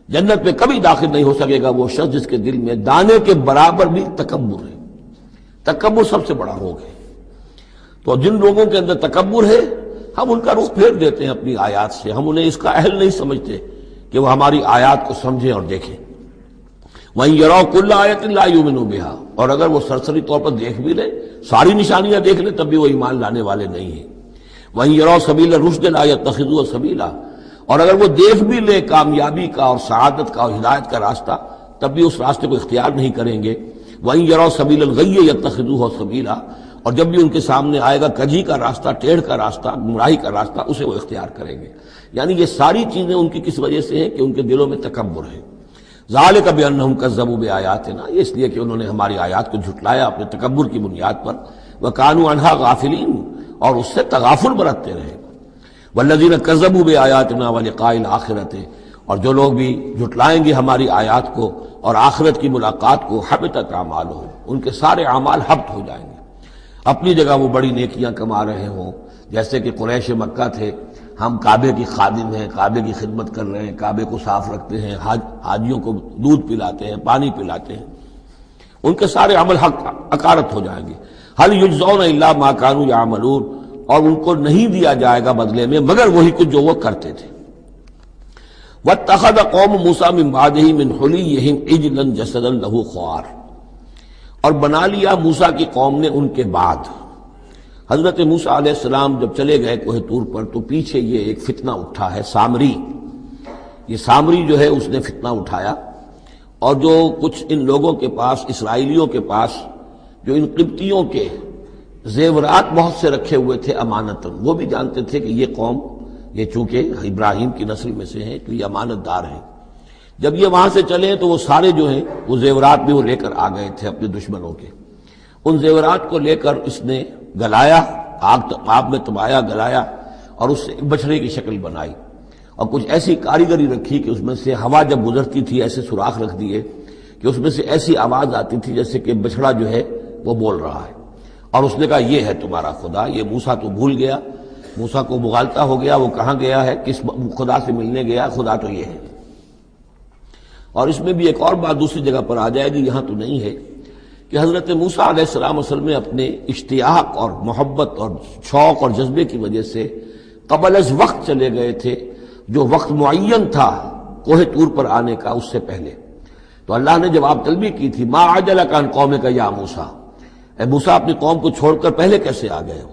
جنت میں کبھی داخل نہیں ہو سکے گا وہ شخص جس کے دل میں دانے کے برابر بھی تکبر ہے۔ تکبر سب سے بڑا روگ ہے۔ تو جن لوگوں کے اندر تکبر ہے ہم ان کا رخ پھیر دیتے ہیں اپنی آیات سے، ہم انہیں اس کا اہل نہیں سمجھتے کہ وہ ہماری آیات کو سمجھیں اور دیکھیں۔ وَإِن يَرَوْا كُلَّ آیَةٍ لَا يُؤْمِنُوا بِهَا، اور اگر وہ سرسری طور پر دیکھ بھی لیں، ساری نشانیاں دیکھ لیں، تب بھی وہ ایمان لانے والے نہیں ہیں۔ وَإِن يَرَوْا سَبِيلَ الرُّشْدِ لَا يَتَّخِذُوهُ سَبِيلًا، اور اگر وہ دیکھ بھی لیں کامیابی کا اور سعادت کا اور ہدایت کا راستہ، تب بھی اس راستے کو اختیار نہیں کریں گے۔ وَإِن يَرَوْا سَبِيلَ الْغَيِّ يَتَّخِذُوهُ سَبِيلًا، اور جب بھی ان کے سامنے آئے گا کجی کا راستہ، ٹیڑھ کا راستہ، گمراہی کا راستہ، اسے وہ اختیار کریں گے۔ یعنی یہ ساری چیزیں ان کی کس وجہ سے ہیں کہ ان کے دلوں میں تکبر ہے۔ ذالک بانہم کذبوا بآیاتنا، یہ اس لیے کہ انہوں نے ہماری آیات کو جھٹلایا اپنے تکبر کی بنیاد پر، وکانوا عنہا غافلین، اور اس سے تغافل برتتے رہے۔ والذین کذبوا بآیاتنا ولقاء الآخرۃ، اور جو لوگ بھی جھٹلائیں گے ہماری آیات کو اور آخرت کی ملاقات کو، حبطت اعمالہم، ان کے سارے اعمال حبط ہو جائیں گے۔ اپنی جگہ وہ بڑی نیکیاں کما رہے ہوں، جیسے کہ قریش مکہ تھے، ہم کعبے کی خادم ہیں، کعبے کی خدمت کر رہے ہیں، کعبے کو صاف رکھتے ہیں، حاجیوں کو دودھ پلاتے ہیں، پانی پلاتے ہیں، ان کے سارے عمل حق اکارت ہو جائیں گے۔ هل یجزون الا ما كانوا يعملون، اور ان کو نہیں دیا جائے گا بدلے میں مگر وہی کچھ جو وہ کرتے تھے۔ وَاتَّخَذَ قَوْمُ مُوسَىٰ مِن بَعْدِهِ مِنْ حُلِيِّهِمْ عِجْلًا جَسَدًا لَهُ خُوَارٌ، اور بنا لیا موسیٰ کی قوم نے ان کے بعد، حضرت موسیٰ علیہ السلام جب چلے گئے کوہ طور پر تو پیچھے یہ ایک فتنہ اٹھا ہے سامری، یہ سامری جو ہے اس نے فتنہ اٹھایا، اور جو کچھ ان لوگوں کے پاس، اسرائیلیوں کے پاس جو ان قبطیوں کے زیورات بہت سے رکھے ہوئے تھے امانتاً، وہ بھی جانتے تھے کہ یہ قوم، یہ چونکہ ابراہیم کی نسل میں سے ہیں تو یہ امانت دار ہیں، جب یہ وہاں سے چلے تو وہ سارے جو ہیں وہ زیورات بھی وہ لے کر آ گئے تھے اپنے دشمنوں کے، ان زیورات کو لے کر اس نے گلایا، آگ میں تبایا، گلایا، اور اس سے ایک بچھڑے کی شکل بنائی، اور کچھ ایسی کاریگری رکھی کہ اس میں سے ہوا جب گزرتی تھی ایسے سوراخ رکھ دیے کہ اس میں سے ایسی آواز آتی تھی جیسے کہ بچھڑا جو ہے وہ بول رہا ہے، اور اس نے کہا یہ ہے تمہارا خدا۔ یہ موسیٰ تو بھول گیا، موسیٰ کو مغالطہ ہو گیا، وہ کہاں گیا ہے، کس خدا سے ملنے گیا، خدا تو یہ ہے۔ اور اس میں بھی ایک اور بات دوسری جگہ پر آ جائے گی، یہاں تو نہیں ہے، کہ حضرت موسیٰ علیہ السلام اصل میں اپنے اشتیاق اور محبت اور شوق اور جذبے کی وجہ سے قبل از وقت چلے گئے تھے، جو وقت معین تھا کوہ طور پر آنے کا اس سے پہلے۔ تو اللہ نے جواب طلبی کی تھی، ما عجلک عن قومک یا موسیٰ، اے موسیٰ اپنی قوم کو چھوڑ کر پہلے کیسے آ گئے ہو؟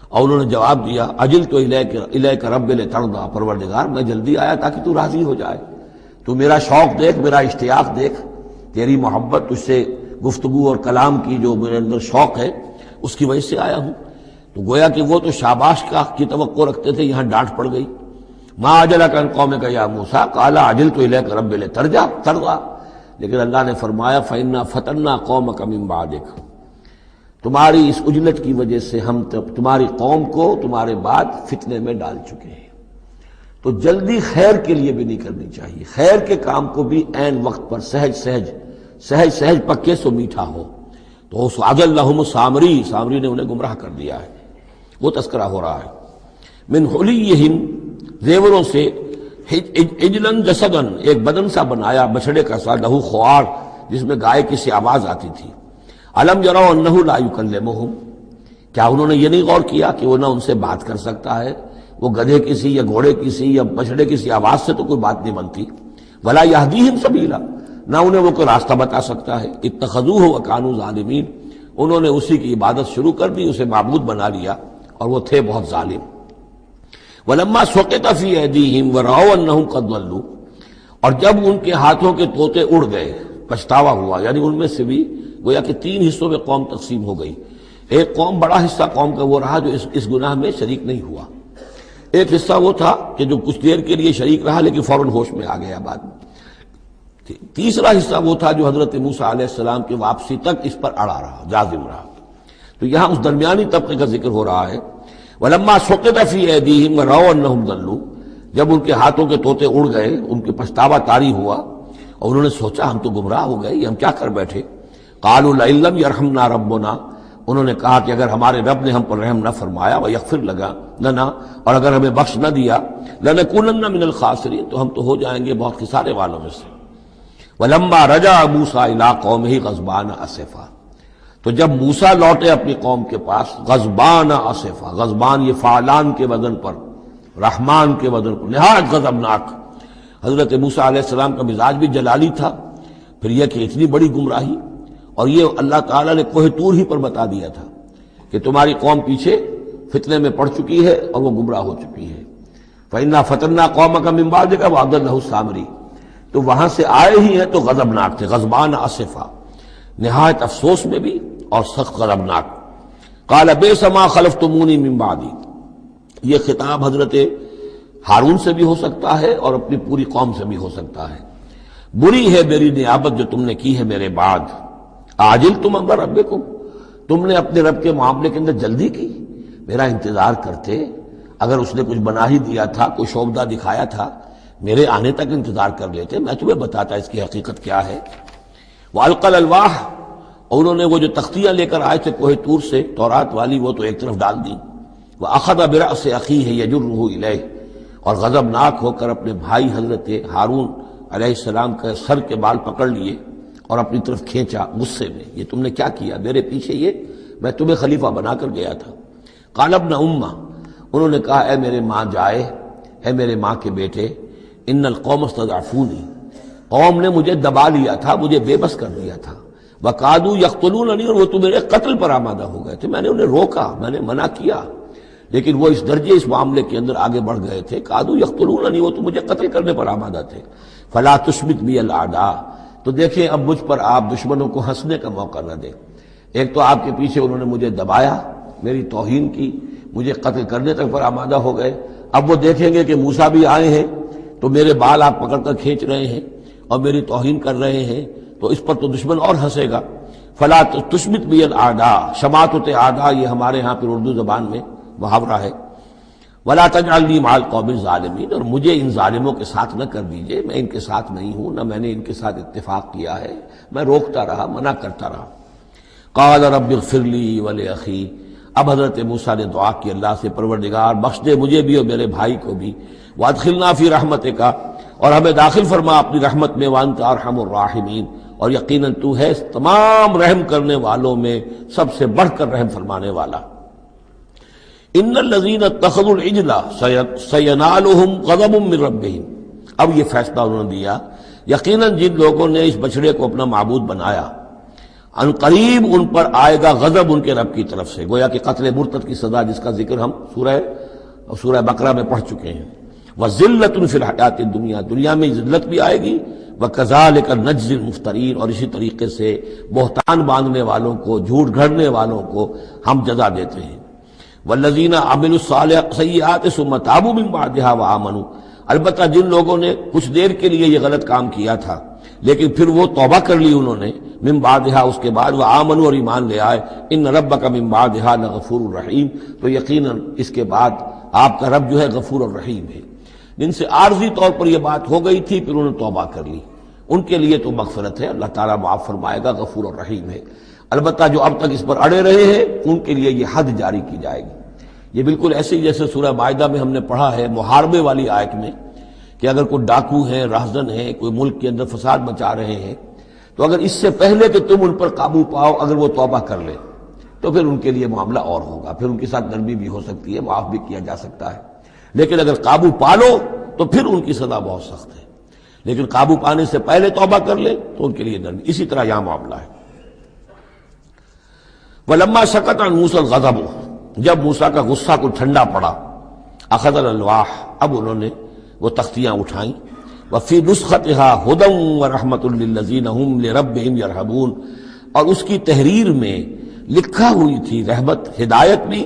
اور انہوں نے جواب دیا، اجلت الیک رب لترضیٰ، پروردگار میں جلدی آیا تاکہ تو راضی ہو جائے، تو میرا شوق دیکھ، میرا اشتیاق دیکھ، تیری محبت، تجھ سے گفتگو اور کلام کی جو میرے اندر شوق ہے اس کی وجہ سے آیا ہوں۔ تو گویا کہ وہ تو شاباش کی توقع رکھتے تھے، یہاں ڈانٹ پڑ گئی، ما عجلک عن قومک یا موسیٰ قال عجلت الیک رب لترضیٰ، لیکن اللہ نے فرمایا فإنا فتنا قومک من بعدک، تمہاری اس عجلت کی وجہ سے ہم تمہاری قوم کو تمہارے بعد فتنے میں ڈال چکے ہیں۔ تو جلدی خیر کے لیے بھی نہیں کرنی چاہیے، خیر کے کام کو بھی عین وقت پر سہج پکے سو میٹھا ہو۔ تو اضلهم سامری نے انہیں گمراہ کر دیا ہے، وہ تذکرہ ہو رہا ہے۔ من حلیہم، زیوروں سے، عجلاً جسداً، ایک بدن سا بنایا بچھڑے کا سا، لہو خوار، جس میں گائے کی سی آواز آتی تھی۔ الم یروا انہ لا یکلمہم، کیا انہوں نے یہ نہیں غور کیا کہ وہ نہ ان سے بات کر سکتا ہے، وہ گدھے کی سی یا گھوڑے کی سی یا بچھڑے کی سی آواز سے تو کوئی بات نہیں بنتی، ولا یہدیہم سبیلا، نہ انہیں وہ کوئی راستہ بتا سکتا ہے۔ اتخذوہ وکانوا ظالمین، انہوں نے اسی کی عبادت شروع کر دی، اسے معبود بنا لیا، اور وہ تھے بہت ظالم۔ ولما سقط فی ایدیہم ورأوا انہم قد ضلوا، اور جب ان کے ہاتھوں کے طوطے اڑ گئے، پچھتاوا ہوا، یعنی ان میں سے بھی گویا کہ 3 حصوں میں قوم تقسیم ہو گئی۔ ایک قوم، بڑا حصہ قوم کا وہ رہا جو اس گناہ میں شریک نہیں ہوا، ایک حصہ وہ تھا کہ جو کچھ دیر کے لیے شریک رہا لیکن فوراً ہوش میں آ گیا بعد میں، تیسرا حصہ وہ تھا جو حضرت موسیٰ علیہ السلام کی واپسی تک اس پر اڑا رہا، جازم رہا۔ تو یہاں اس درمیانی طبقے کا ذکر ہو رہا ہے، وَلَمَّا سُقِطَ فِي أَيْدِيهِمْ وَرَأَوْا أَنَّهُمْ ضَلُّوا، جب ان کے ہاتھوں کے طوطے اڑ گئے، ان کے پچھتاوا طاری ہوا، اور انہوں نے سوچا ہم تو گمراہ ہو گئے، یہ ہم کیا کر بیٹھے۔ قَالُوا لَئِن لَّمْ يَرْحَمْنَا رَبُّنَا، انہوں نے کہا کہ اگر ہمارے رب نے ہم پر رحم نہ فرمایا، وَيَغْفِرْ لَنَا، اور اگر ہمیں بخش نہ دیا، لَنَكُونَنَّ مِنَ الْخَاسِرِينَ، تو ہم تو ہو جائیں گے بہت خسارے والوں میں سے۔ وَلَمَّا رَجَعَ مُوسَىٰ إِلَىٰ قَوْمِهِ غَضْبَانَ أَسِفًا، تو جب موسیٰ لوٹے اپنی قوم کے پاس، غضبان آصفا، غضبان یہ فعلان کے وزن پر، رحمان کے وزن پر، نہایت غضبناک۔ حضرت موسیٰ علیہ السلام کا مزاج بھی جلالی تھا، پھر یہ کہ اتنی بڑی گمراہی، اور یہ اللہ تعالیٰ نے کوہ طور ہی پر بتا دیا تھا کہ تمہاری قوم پیچھے فتنے میں پڑ چکی ہے اور وہ گمراہ ہو چکی ہے۔ فَإِنَّا فَتَنَّا قَوْمَكَ مِن بَعْدِكَ وَأَضَلَّهُ السَّامِرِي، تو وہاں سے آئے ہی ہیں تو غضبناک تھے، غضبان آصفا، نہایت افسوس میں بھی اور سخت غضبناک۔ قال بئس ما خلفتمونی من بعدی، یہ خطاب حضرت ہارون سے بھی ہو سکتا ہے اور اپنی پوری قوم سے بھی ہو سکتا ہے۔ بری ہے میری نیابت جو تم نے کی ہے میرے بعد، عاجلتم امر ربکم، تم نے اپنے رب کے معاملے کے اندر جلدی کی، میرا انتظار کرتے، اگر اس نے کچھ بنا ہی دیا تھا، کوئی شوبدہ دکھایا تھا، میرے آنے تک انتظار کر لیتے، میں تمہیں بتاتا اس کی حقیقت کیا ہے۔ وَأَلْقَى الْأَلْوَاحَ، اور انہوں نے وہ جو تختیاں لے کر آئے تھے کوہ طور سے تورات والی، وہ تو ایک طرف ڈال دیں۔ وَأَخَذَ بِرَأْسِ أَخِيهِ يَجُرُّهُ إِلَيْهِ، اور غضبناک ہو کر اپنے بھائی حضرت ہارون علیہ السلام کا سر کے بال پکڑ لیے اور اپنی طرف کھینچا غصے میں، یہ تم نے کیا کیا، میرے پیچھے یہ میں تمہیں خلیفہ بنا کر گیا تھا۔ قال ابن امہ، انہوں نے کہا اے میرے ماں جائے، اے میرے ماں کے بیٹے، ان القوم استضعفونی، قوم نے مجھے دبا لیا تھا، مجھے بے بس کر دیا تھا، وقادوا یقتلوننی، اور وہ تو میرے قتل پر آمادہ ہو گئے تھے، میں نے انہیں روکا، میں نے منع کیا، لیکن وہ اس درجے اس معاملے کے اندر آگے بڑھ گئے تھے، قادوا یقتلوننی، وہ تو مجھے قتل کرنے پر آمادہ تھے۔ فلا تشمت بی الاعداء، تو دیکھیں اب مجھ پر آپ دشمنوں کو ہنسنے کا موقع نہ دیں۔ ایک تو آپ کے پیچھے انہوں نے مجھے دبایا، میری توہین کی، مجھے قتل کرنے تک پر آمادہ ہو گئے، اب وہ دیکھیں گے کہ موسیٰ بھی آئے ہیں تو میرے بال آپ پکڑ کر کھینچ رہے ہیں اور میری توہین کر رہے ہیں، تو اس پر تو دشمن اور ہنسے گا۔ فلا تشمت بی الاعداء، شماتت اعداء یہ ہمارے ہاں پھر اردو زبان میں محاورہ ہے۔ ولا تجعلنی مع القوم الظالمین، اور مجھے ان ظالموں کے ساتھ نہ کر دیجئے، میں ان کے ساتھ نہیں ہوں، نہ میں نے ان کے ساتھ اتفاق کیا ہے، میں روکتا رہا، منع کرتا رہا۔ قال رب اغفر لی ولأخی، اب حضرت موسیٰ نے دعا کی اللہ سے، پروردگار بخش دے مجھے بھی اور میرے بھائی کو بھی، وادخلنا فی رحمتک، اور ہمیں داخل فرما اپنی رحمت میں، وانت ارحم الراحمین، اور یقیناً تو ہے تمام رحم کرنے والوں میں سب سے بڑھ کر رحم فرمانے والا۔ ان الذین اتخذوا العجل سینالہم غضب من ربہم، اب یہ فیصلہ انہوں نے دیا، یقیناً جن لوگوں نے اس بچڑے کو اپنا معبود بنایا، ان قریب ان پر آئے گا غضب ان کے رب کی طرف سے، گویا کہ قتل مرتد کی سزا جس کا ذکر ہم سورہ بقرہ میں پڑھ چکے ہیں۔ وذلۃ فی الحیات الدنیا، دنیا میں ذلت بھی آئے گی، وکذالک نجزی المفترین، اور اسی طریقے سے بہتان باندھنے والوں کو، جھوٹ گھڑنے والوں کو ہم جزا دیتے ہیں۔ والذین عملوا السیئات ثم تابوا من بعدها وآمنوا، البتہ جن لوگوں نے کچھ دیر کے لیے یہ غلط کام کیا تھا لیکن پھر وہ توبہ کر لی انہوں نے، من بعدها اس کے بعد، وآمنوا اور ایمان لے آئے، ان ربک من بعدها لغفور الرحیم، تو یقیناً اس کے بعد آپ کا رب جو ہے غفور الرحیم ہے۔ جن سے عارضی طور پر یہ بات ہو گئی تھی پھر انہوں نے توبہ کر لی، ان کے لیے تو مغفرت ہے، اللہ تعالیٰ معاف فرمائے گا، غفور الرحیم ہے۔ البتہ جو اب تک اس پر اڑے رہے ہیں ان کے لیے یہ حد جاری کی جائے گی۔ یہ بالکل ایسے ہی جیسے سورہ مائدہ میں ہم نے پڑھا ہے محاربے والی آیت میں، کہ اگر کوئی ڈاکو ہیں، راہزن ہیں، کوئی ملک کے اندر فساد مچا رہے ہیں، تو اگر اس سے پہلے کہ تم ان پر قابو پاؤ اگر وہ توبہ کر لیں تو پھر ان کے لیے معاملہ اور ہوگا، پھر ان کے ساتھ نرمی بھی ہو سکتی ہے، معاف بھی کیا جا سکتا ہے، لیکن اگر قابو پا لو تو پھر ان کی سزا بہت سخت ہے، لیکن قابو پانے سے پہلے توبہ کر لیں تو ان کے لیے نرمی۔ اسی طرح یہاں معاملہ ہے۔ وَلَمَّا سَكَتَ عَنْ مُوسَى الْغَضَبُ، جب موسیٰ کا غصہ کو ٹھنڈا پڑا، أَخَذَ الْأَلْوَاحَ، اب انہوں نے وہ تختیاں اٹھائیں، وَفِي نُسْخَتِهَا هُدًى وَرَحْمَةٌ لِّلَّذِينَ هُمْ لِرَبِّهِمْ يَرْهَبُونَ، اور اس کی تحریر میں لکھا ہوئی تھی رحمت، ہدایت بھی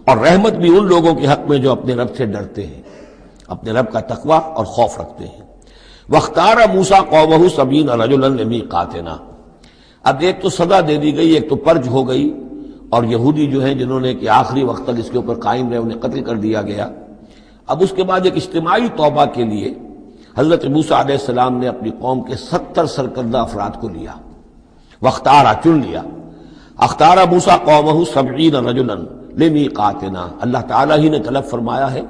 اور رحمت بھی ان لوگوں کے حق میں جو اپنے رب سے ڈرتے ہیں، اپنے رب کا تقوی اور خوف رکھتے ہیں۔ وَاخْتَارَ مُوسَىٰ قَوْمَهُ 70 رَجُلًا لِمِيقَاتِنَا، اب ایک تو سزا دے دی گئی، ایک تو پرج ہو گئی، اور یہودی جو ہیں جنہوں نے کہ آخری وقت تک اس کے اوپر قائم رہے انہیں قتل کر دیا گیا۔ اب اس کے بعد ایک اجتماعی توبہ کے لیے حضرت موسیٰ علیہ السلام نے اپنی قوم کے 70 سرکردہ افراد کو لیا، واختارا چن لیا۔ اختارا موسیٰ قومہ 70 رجلا لمیقاتنا، اللہ تعالیٰ ہی نے طلب فرمایا ہے،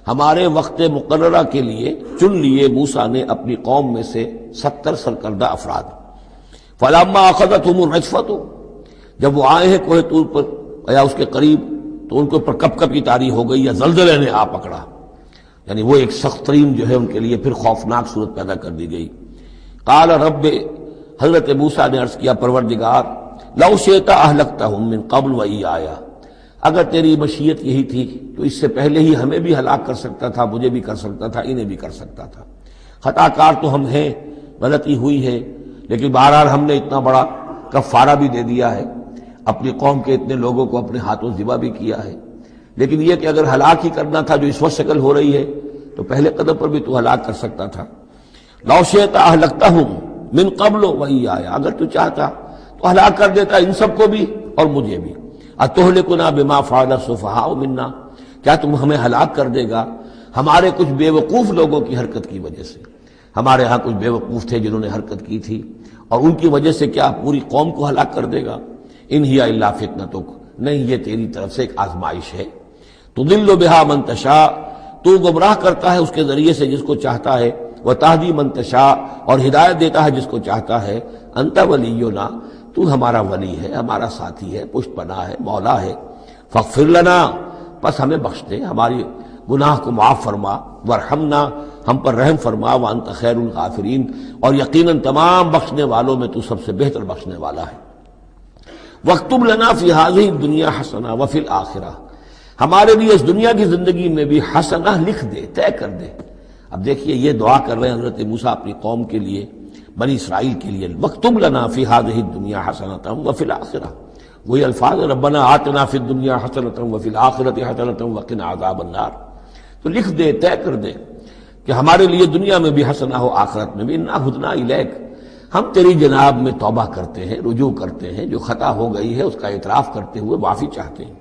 ہمارے وقت مقررہ کے لیے چن لیے موسیٰ نے اپنی قوم میں سے 70 سرکردہ افراد۔ فلما اخذتهم الرجفۃ، جب وہ آئے ہیں کوہ طور پر یا اس کے قریب تو ان کے اوپر کپ کپ کی طاری ہو گئی یا زلزلے نے آ پکڑا، یعنی وہ ایک سخت ترین جو ہے ان کے لیے پھر خوفناک صورت پیدا کر دی گئی۔ قال رب، حضرت موسیٰ نے عرض کیا پروردگار، لو شئت اہلکتہم من قبل وإیایا، اگر تیری مشیت یہی تھی تو اس سے پہلے ہی ہمیں بھی ہلاک کر سکتا تھا، مجھے بھی کر سکتا تھا، انہیں بھی کر سکتا تھا۔ خطا کار تو ہم ہیں، غلطی ہوئی ہے، لیکن بہرحال ہم نے اتنا بڑا کفارہ بھی دے دیا ہے، اپنی قوم کے اتنے لوگوں کو اپنے ہاتھوں ذبح بھی کیا ہے، لیکن یہ کہ اگر ہلاک ہی کرنا تھا جو اس وقت شکل ہو رہی ہے تو پہلے قدم پر بھی تو ہلاک کر سکتا تھا۔ لو شئت اہلکتہم من قبل وإیایا، اگر تو چاہتا تو ہلاک کر دیتا ان سب کو بھی اور مجھے بھی۔ اتہلکنا بما فعل السفہاء منا، کیا تم ہمیں ہلاک کر دے گا ہمارے کچھ بے وقوف لوگوں کی حرکت کی وجہ سے؟ ہمارے ہاں کچھ بے وقوف تھے جنہوں نے حرکت کی تھی، اور ان کی وجہ سے کیا پوری قوم کو ہلاک کر دے گا؟ ان ہی الا فتنتک، نہیں یہ تیری طرف سے ایک آزمائش ہے۔ تضل بہا من تشاء، تو گمراہ کرتا ہے اس کے ذریعے سے جس کو چاہتا ہے، وتہدی من تشاء، اور ہدایت دیتا ہے جس کو چاہتا ہے۔ انت ولینا، تو ہمارا ولی ہے، ہمارا ساتھی ہے، پشت پناہ ہے، مولا ہے۔ فاغفر لنا، بس ہمیں بخش دے، ہماری گناہ کو معاف فرما، ورحمنا، ہم پر رحم فرما وانت خیر الغافرین، اور یقیناً تمام بخشنے والوں میں تو سب سے بہتر بخشنے والا ہے۔ وَاكْتُبْ لَنَا فِي هَذِهِ الدُّنْيَا حَسَنَةً وَفِي الْآخِرَةِ، ہمارے لیے اس دنیا کی زندگی میں بھی حسنہ لکھ دے، طے کر دے۔ اب دیکھیے یہ دعا کر رہے ہیں حضرت موسیٰ اپنی قوم کے لیے، بنی اسرائیل کے لیے، وَاكْتُبْ لَنَا فِي هَذِهِ الدُّنْيا حَسَنَةً وَفِي الْآخِرَةِ، وہی الفاظ ربنا آتنا فی الدنیا حسنۃ وفی الآخرۃ حسنۃ وقنا عذاب النار، تو لکھ دے، طے کر دے کہ ہمارے لیے دنیا میں بھی حسنہ ہو، آخرت میں بھی۔ انا ہدنا الیک، ہم تیری جناب میں توبہ کرتے ہیں، رجوع کرتے ہیں، جو خطا ہو گئی ہے اس کا اعتراف کرتے ہوئے معافی چاہتے ہیں۔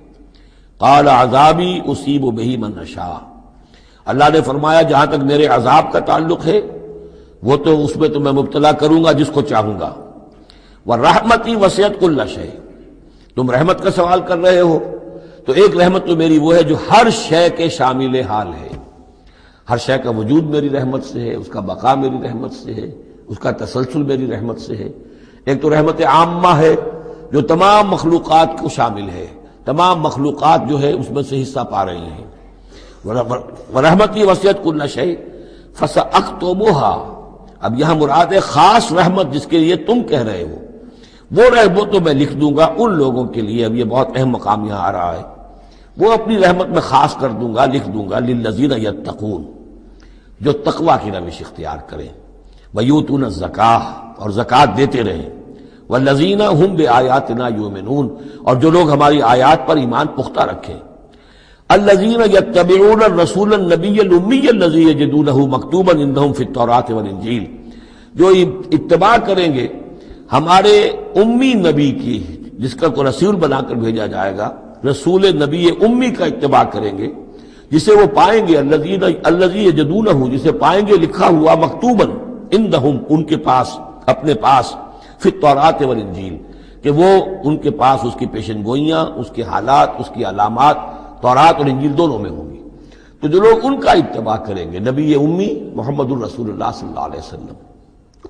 قال عذابی اصیب بہ من اشاء، اللہ نے فرمایا جہاں تک میرے عذاب کا تعلق ہے وہ تو اس میں تو میں مبتلا کروں گا جس کو چاہوں گا۔ ورحمتی وسعت کل شیء، تم رحمت کا سوال کر رہے ہو تو ایک رحمت تو میری وہ ہے جو ہر شے کے شامل حال ہے، ہر شے کا وجود میری رحمت سے ہے، اس کا بقا میری رحمت سے ہے، اس کا تسلسل میری رحمت سے ہے۔ ایک تو رحمت عامہ ہے جو تمام مخلوقات کو شامل ہے، تمام مخلوقات جو ہے اس میں سے حصہ پا رہی ہیں۔ ورحمتی وسعت کل شیء فسأکتبھا، اب یہاں مراد ہے خاص رحمت جس کے لیے تم کہہ رہے ہو، وہ تو میں لکھ دوں گا ان لوگوں کے لیے۔ اب یہ بہت اہم مقام یہاں آ رہا ہے، وہ اپنی رحمت میں خاص کر دوں گا، لکھ دوں گا للذین یتقون، جو تقوی کی روش اختیار کریں، ویؤتون الزکاۃ، اور زکوٰۃ دیتے رہیں، والذین ھم بآیاتنا یؤمنون، اور جو لوگ ہماری آیات پر ایمان پختہ رکھیں۔ الذین یتبعون الرسول النبی الامی الذی یجدونہ مکتوبا عندہم فی التوراۃ والانجیل، جو اتباع کریں گے ہمارے امی نبی کی، جس کا کو رسول بنا کر بھیجا جائے گا، رسول نبی امی کا اتباع کریں گے، جسے وہ پائیں گے الذی یجدونہ، جسے پائیں گے لکھا ہوا مکتوباً عندہم، ان کے پاس، اپنے پاس، فی التوراۃ والانجیل، کہ وہ ان کے پاس اس کی پیشن گوئیاں، اس کے حالات، اس کی علامات تورات اور انجیل دونوں میں ہوں گی۔ تو جو لوگ ان کا اتباع کریں گے، نبی امی محمد الرسول اللہ صلی اللہ علیہ وسلم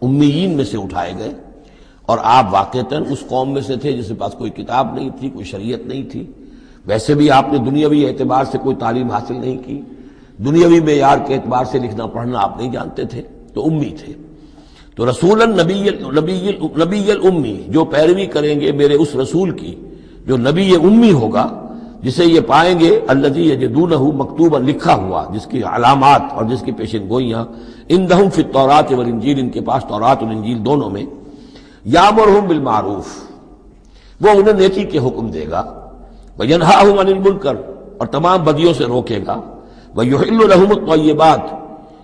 امیین میں سے اٹھائے گئے، اور آپ واقعتاً اس قوم میں سے تھے جس کے پاس کوئی کتاب نہیں تھی، کوئی شریعت نہیں تھی، ویسے بھی آپ نے دنیاوی اعتبار سے کوئی تعلیم حاصل نہیں کی، دنیاوی معیار کے اعتبار سے لکھنا پڑھنا آپ نہیں جانتے تھے، تو امی تھے۔ تو رسول نبی الامی، جو پیروی کریں گے میرے اس رسول کی جو نبی امی ہوگا، جسے یہ پائیں گے الذی یجدونہ مکتوبا، لکھا ہوا، جس کی علامات اور جس کی پیشن گوئیاں عندہم فی التوراۃ والانجیل، ان کے پاس تورات اور انجیل دونوں میں، یامرہم بالمعروف، وہ انہیں نیکی کے حکم دے گا، وینہاہم عن المنکر، اور تمام بدیوں سے روکے گا، ویحل لہم الطیبات،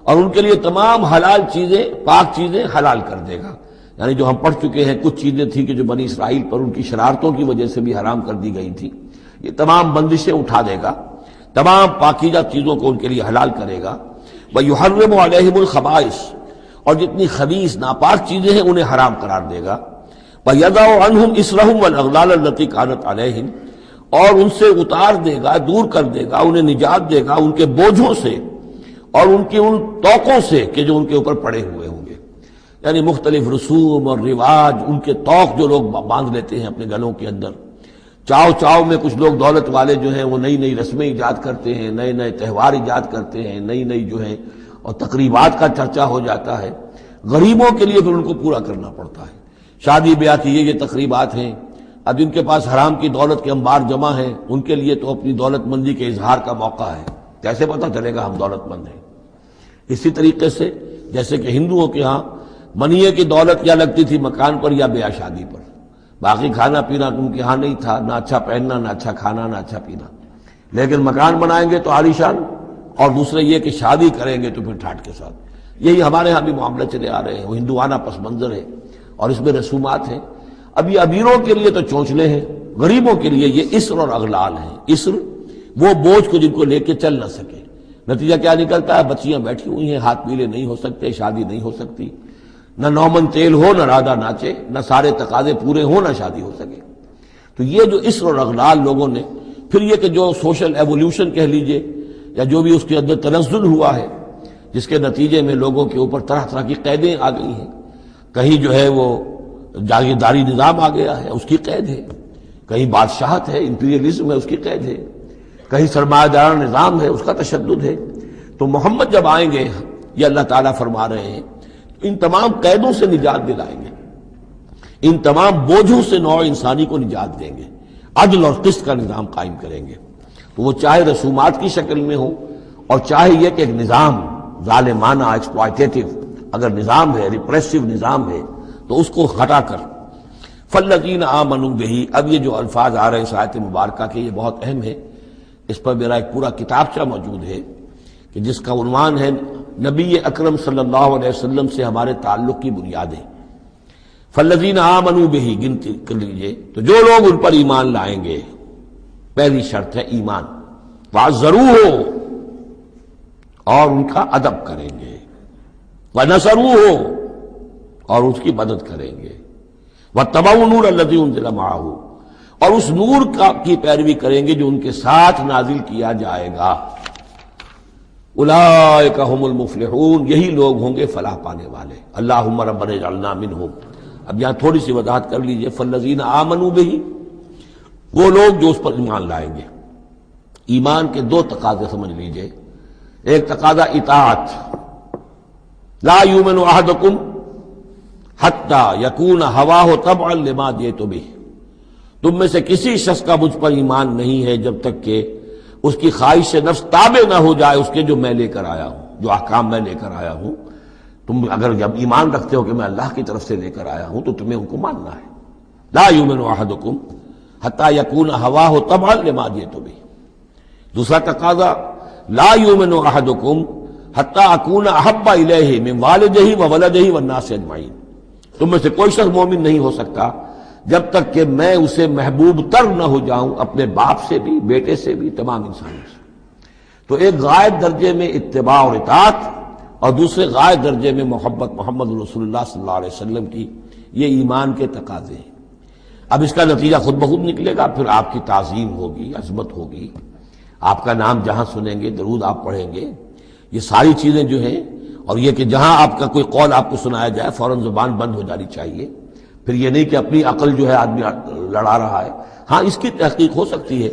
اور ان کے لیے تمام حلال چیزیں، پاک چیزیں حلال کر دے گا۔ یعنی جو ہم پڑھ چکے ہیں کچھ چیزیں تھیں کہ جو بنی اسرائیل پر ان کی شرارتوں کی وجہ سے بھی حرام کر دی گئی تھی، یہ تمام بندشیں اٹھا دے گا، تمام پاکیزہ چیزوں کو ان کے لیے حلال کرے گا۔ وَيُحَرِّمُ عَلَيْهِمُ الْخَبَائِثَ، اور جتنی خبیث ناپاک چیزیں ہیں انہیں حرام قرار دے گا۔ وَيَضَعُ عَنْهُمْ إِصْرَهُمْ وَالْأَغْلَالَ الَّتِي كَانَتْ عَلَيْهِمْ، اور ان سے اتار دے گا، دور کر دے گا، انہیں نجات دے گا ان کے بوجھوں سے اور ان کی ان توقوں سے کہ جو ان کے اوپر پڑے ہوئے ہوں گے۔ یعنی مختلف رسوم اور رواج، ان کے توق جو لوگ باندھ لیتے ہیں اپنے گلوں کے اندر، چاؤ میں کچھ لوگ دولت والے جو ہیں وہ نئی نئی رسمیں ایجاد کرتے ہیں، نئے نئے تہوار ایجاد کرتے ہیں، نئی جو ہے اور تقریبات کا چرچا ہو جاتا ہے۔ غریبوں کے لیے پھر ان کو پورا کرنا پڑتا ہے، شادی بیاہ کی یہ تقریبات ہیں۔ اب جن کے پاس حرام کی دولت کے انبار جمع ہیں، ان کے لیے تو اپنی دولت مندی کے اظہار کا موقع ہے، کیسے پتہ چلے گا ہم دولت مند ہیں؟ اسی طریقے سے جیسے کہ ہندوؤں کے ہاں منیے کی دولت یا لگتی تھی مکان پر یا بیاہ شادی پر، باقی کھانا پینا ان کے ہاں نہیں تھا، نہ اچھا پہننا، نہ اچھا کھانا، نہ اچھا پینا، لیکن مکان بنائیں گے تو عالیشان، اور دوسرے یہ کہ شادی کریں گے تو پھر ٹھاٹ کے ساتھ۔ یہی ہمارے ہاں بھی معاملے چلے آ رہے ہیں، وہ ہندوانہ پس منظر ہے اور اس میں رسومات ہیں۔ اب یہ امیروں کے لیے تو چونچلے ہیں، غریبوں کے لیے یہ اسر اور اغلال ہیں۔ اسر وہ بوجھ کو جن کو لے کے چل نہ سکے، نتیجہ کیا نکلتا ہے؟ بچیاں بیٹھی ہوئی ہیں، ہاتھ پیلے نہیں ہو سکتے، شادی نہیں ہو سکتی، نہ نومن تیل ہو، نہ رادہ ناچے، نہ سارے تقاضے پورے ہوں، نہ شادی ہو سکے۔ تو یہ جو اسر اور اغلال لوگوں نے، پھر یہ کہ جو سوشل ایولیوشن کہہ لیجئے یا جو بھی اس کے اندر تنزل ہوا ہے، جس کے نتیجے میں لوگوں کے اوپر طرح طرح کی قیدیں آ گئی ہیں، کہیں جو ہے وہ جاگیرداری نظام آ گیا ہے، اس کی قید ہے، کہیں بادشاہت ہے، امپیریلزم ہے، اس کی قید ہے، کہیں سرمایہ دارانہ نظام ہے، اس کا تشدد ہے۔ تو محمد جب آئیں گے یہ اللہ تعالیٰ فرما رہے ہیں، ان تمام قیدوں سے نجات دلائیں گے، ان تمام بوجھوں سے نوع انسانی کو نجات دیں گے، عدل اور قسط کا نظام قائم کریں گے، تو وہ چاہے رسومات کی شکل میں ہو اور چاہے یہ کہ ایک نظام ظالمانہ ایکسپلائٹیٹو اگر نظام ہے، ریپریسو نظام ہے، تو اس کو ہٹا کر فالذین آمنوا بہ۔ اب یہ جو الفاظ آ رہے ہیں اس آیت مبارکہ کے، یہ بہت اہم ہے، اس پر میرا ایک پورا کتابچہ موجود ہے کہ جس کا عنوان ہے نبی اکرم صلی اللہ علیہ وسلم سے ہمارے تعلق کی بنیادیں۔ فالذین آمنوا بہ گنتی کر لیجئے، تو جو لوگ ان پر ایمان لائیں گے، پہلی شرط ہے ایمان، وعزروہ، اور ان کا ادب کریں گے، ونصروہ، اور اس کی مدد کریں گے، واتبعوا النور الذی انزل معہ، اور اس نور کی پیروی کریں گے جو ان کے ساتھ نازل کیا جائے گا۔ اولئک ھم المفلحون، یہی لوگ ہوں گے فلاح پانے والے۔ اللہم ربنا اجعلنا منہم۔ اب یہاں تھوڑی سی وضاحت کر لیجئے، فالذین آمنوا بہ، وہ لوگ جو اس پر ایمان لائیں گے۔ ایمان کے دو تقاضے سمجھ لیجئے، ایک تقاضا اطاعت، لا یؤمن احدکم حتی یکون ہواہ تبعا لما جئت بہ، تم میں سے کسی شخص کا مجھ پر ایمان نہیں ہے جب تک کہ اس کی خواہش نفس تابع نہ ہو جائے اس کے جو میں لے کر آیا ہوں، جو احکام میں لے کر آیا ہوں۔ تم اگر جب ایمان رکھتے ہو کہ میں اللہ کی طرف سے لے کر آیا ہوں تو تمہیں ان کو ماننا ہے۔ لا یؤمن احدکم حتی یکون ہواہ تبعا لما جئت بہ۔ دوسرا تقاضا، لا یؤمن احدکم حتی اکون احب الیہ من والدہ وولدہ والناس اجمعین، تم میں سے کوئی شخص مومن نہیں ہو سکتا جب تک کہ میں اسے محبوب تر نہ ہو جاؤں، اپنے باپ سے بھی، بیٹے سے بھی، تمام انسانوں سے۔ تو ایک غائب درجے میں اتباع اور اطاعت، اور دوسرے غائب درجے میں محبت محمد رسول اللہ صلی اللہ علیہ وسلم کی، یہ ایمان کے تقاضے ہیں۔ اب اس کا نتیجہ خود بخود نکلے گا، پھر آپ کی تعظیم ہوگی، عظمت ہوگی، آپ کا نام جہاں سنیں گے، درود آپ پڑھیں گے، یہ ساری چیزیں جو ہیں، اور یہ کہ جہاں آپ کا کوئی قول آپ کو سنایا جائے فوراً زبان بند ہو جانی چاہیے۔ پھر یہ نہیں کہ اپنی عقل جو ہے آدمی لڑا رہا ہے، ہاں اس کی تحقیق ہو سکتی ہے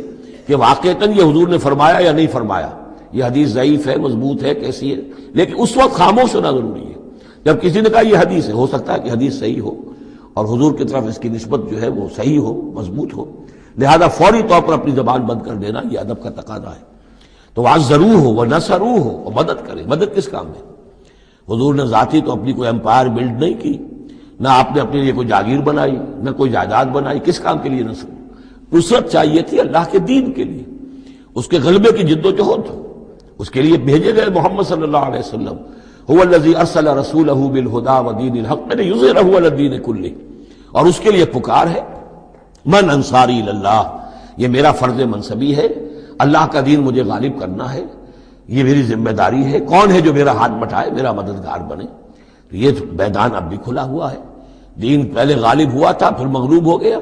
کہ واقعتاً یہ حضور نے فرمایا یا نہیں فرمایا، یہ حدیث ضعیف ہے، مضبوط ہے، کیسی ہے، لیکن اس وقت خاموش ہونا ضروری ہے۔ جب کسی نے کہا یہ حدیث ہے، ہو سکتا ہے کہ حدیث صحیح ہو اور حضور کی طرف اس کی نسبت جو ہے وہ صحیح ہو، مضبوط ہو، لہذا فوری طور پر اپنی زبان بند کر دینا یہ ادب کا تقاضا ہے۔ تو وعزروہ ہو ونصروہ ہو، اور مدد کرے۔ مدد کس کام میں؟ حضور نے ذاتی تو اپنی کوئی امپائر بلڈ نہیں کی، نہ آپ نے اپنے لیے کوئی جاگیر بنائی، نہ کوئی جائیداد بنائی، کس کام کے لیے نصرت چاہیے تھی اللہ کے دین کے لیے، اس کے غلبے کی جد و جہد، اس کے لیے بھیجے گئے محمد صلی اللہ علیہ وسلم، هو الذی ارسل رسولہ بالہدی ودین الحق لیظہرہ علی الدین کلہ، اور اس کے لیے پکار ہے من انصاری اللہ، یہ میرا فرض منصبی ہے، اللہ کا دین مجھے غالب کرنا ہے، یہ میری ذمہ داری ہے، کون ہے جو میرا ہاتھ بٹھائے، میرا مددگار بنے۔ تو یہ میدان اب بھی کھلا ہوا ہے، دین پہلے غالب ہوا تھا پھر مغلوب ہو گیا،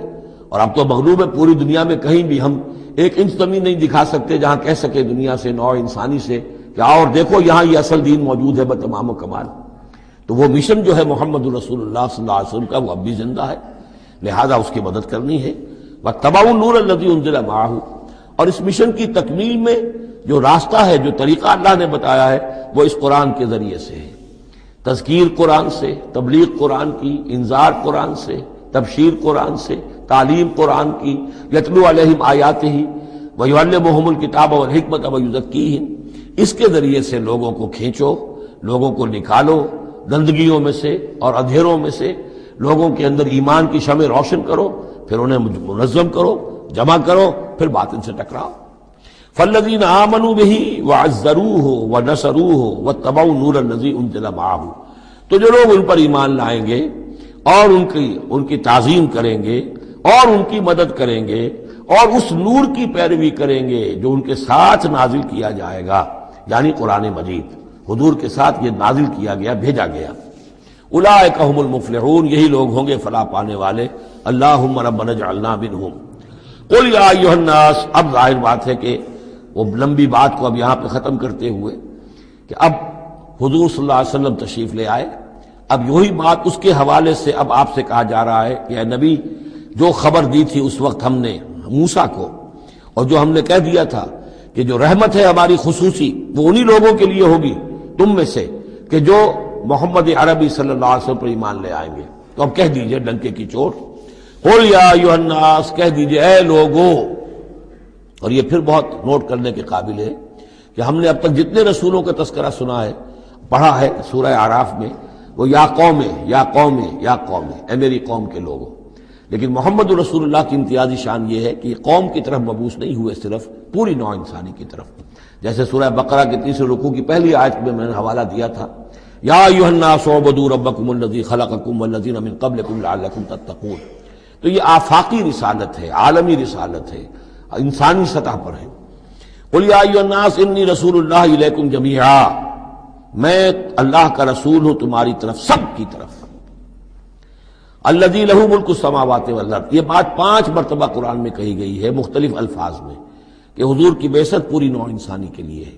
اور اب تو مغلوب ہے پوری دنیا میں، کہیں بھی ہم ایک انچ زمین نہیں دکھا سکتے جہاں کہہ سکے دنیا سے، نوع انسانی سے کہ اور دیکھو یہاں یہ اصل دین موجود ہے بتمام و کمال۔ تو وہ مشن جو ہے محمد رسول اللہ صلی اللہ علیہ وسلم کا، وہ اب بھی زندہ ہے، لہذا اس کی مدد کرنی ہے۔ واتبعوا النور الذی انزل معہ، اور اس مشن کی تکمیل میں جو راستہ ہے، جو طریقہ اللہ نے بتایا ہے، وہ اس قرآن کے ذریعے سے ہے، تذکیر قرآن سے، تبلیغ قرآن کی، انذار قرآن سے، تبشیر قرآن سے، تعلیم قرآن کی، یتلو علیہم آیاتہ ویعلمہم الکتاب والحکمۃ ویزکیہم، اس کے ذریعے سے لوگوں کو کھینچو، لوگوں کو نکالو گندگیوں میں سے اور اندھیروں میں سے، لوگوں کے اندر ایمان کی شمع روشن کرو، پھر انہیں منظم کرو، جمع کرو، پھر باطن سے ٹکراؤ۔ فالذین آمنوا بہ وعزروہ ونصروہ واتبعوا النور الذی انزل معہ، تو جو لوگ ان پر ایمان لائیں گے اور ان کی تعظیم کریں گے اور ان کی مدد کریں گے اور اس نور کی پیروی کریں گے جو ان کے ساتھ نازل کیا جائے گا، یعنی قرآن مجید حضور کے ساتھ یہ نازل کیا گیا، بھیجا گیا۔ اولئک ھم المفلحون، یہی لوگ ہوں گے فلاح پانے والے۔ اللہم ربنا اجعلنا منہم۔ قل یا ایھا الناس، اب ظاہر بات ہے کہ وہ لمبی بات کو اب یہاں پہ ختم کرتے ہوئے کہ اب حضور صلی اللہ علیہ وسلم تشریف لے آئے، اب یہی بات اس کے حوالے سے اب آپ سے کہا جا رہا ہے کہ اے نبی، جو خبر دی تھی اس وقت ہم نے موسیٰ کو، اور جو ہم نے کہہ دیا تھا کہ جو رحمت ہے ہماری خصوصی وہ انہی لوگوں کے لیے ہوگی تم میں سے کہ جو محمد عربی صلی اللہ علیہ وسلم پر ایمان لے آئیں گے۔ تو اب کہہ دیجئے ڈنکے کی چوٹ، قل یا ایھا الناس، کہہ دیجئے اے لوگو۔ اور یہ پھر بہت نوٹ کرنے کے قابل ہے کہ ہم نے اب تک جتنے رسولوں کا تذکرہ سنا ہے، پڑھا ہے سورہ اعراف میں، وہ یا قوم یا قوم یا قوم، اے میری قوم کے لوگوں۔ لیکن محمد رسول اللہ کی امتیازی شان یہ ہے کہ یہ قوم کی طرف مبعوث نہیں ہوئے، صرف پوری نوع انسانی کی طرف۔ جیسے سورہ بقرہ کے تیسرے رکوع کی پہلی آیت میں نے حوالہ دیا تھا، یا ایھا الناس اعبدوا ربکم الذی خلقکم والذین من قبلکم لعلکم تتقون۔ تو یہ آفاقی رسالت ہے، عالمی رسالت ہے، انسانی سطح پر ہے۔ قل یا ایھا الناس انی رسول اللہ الیکم جمیعا، میں اللہ کا رسول ہوں تمہاری طرف، سب کی طرف۔ الذی لہ ملک السماوات والارض، یہ بات 5 مرتبہ قرآن میں کہی گئی ہے مختلف الفاظ میں کہ حضور کی بعثت پوری نوع انسانی کے لیے ہے،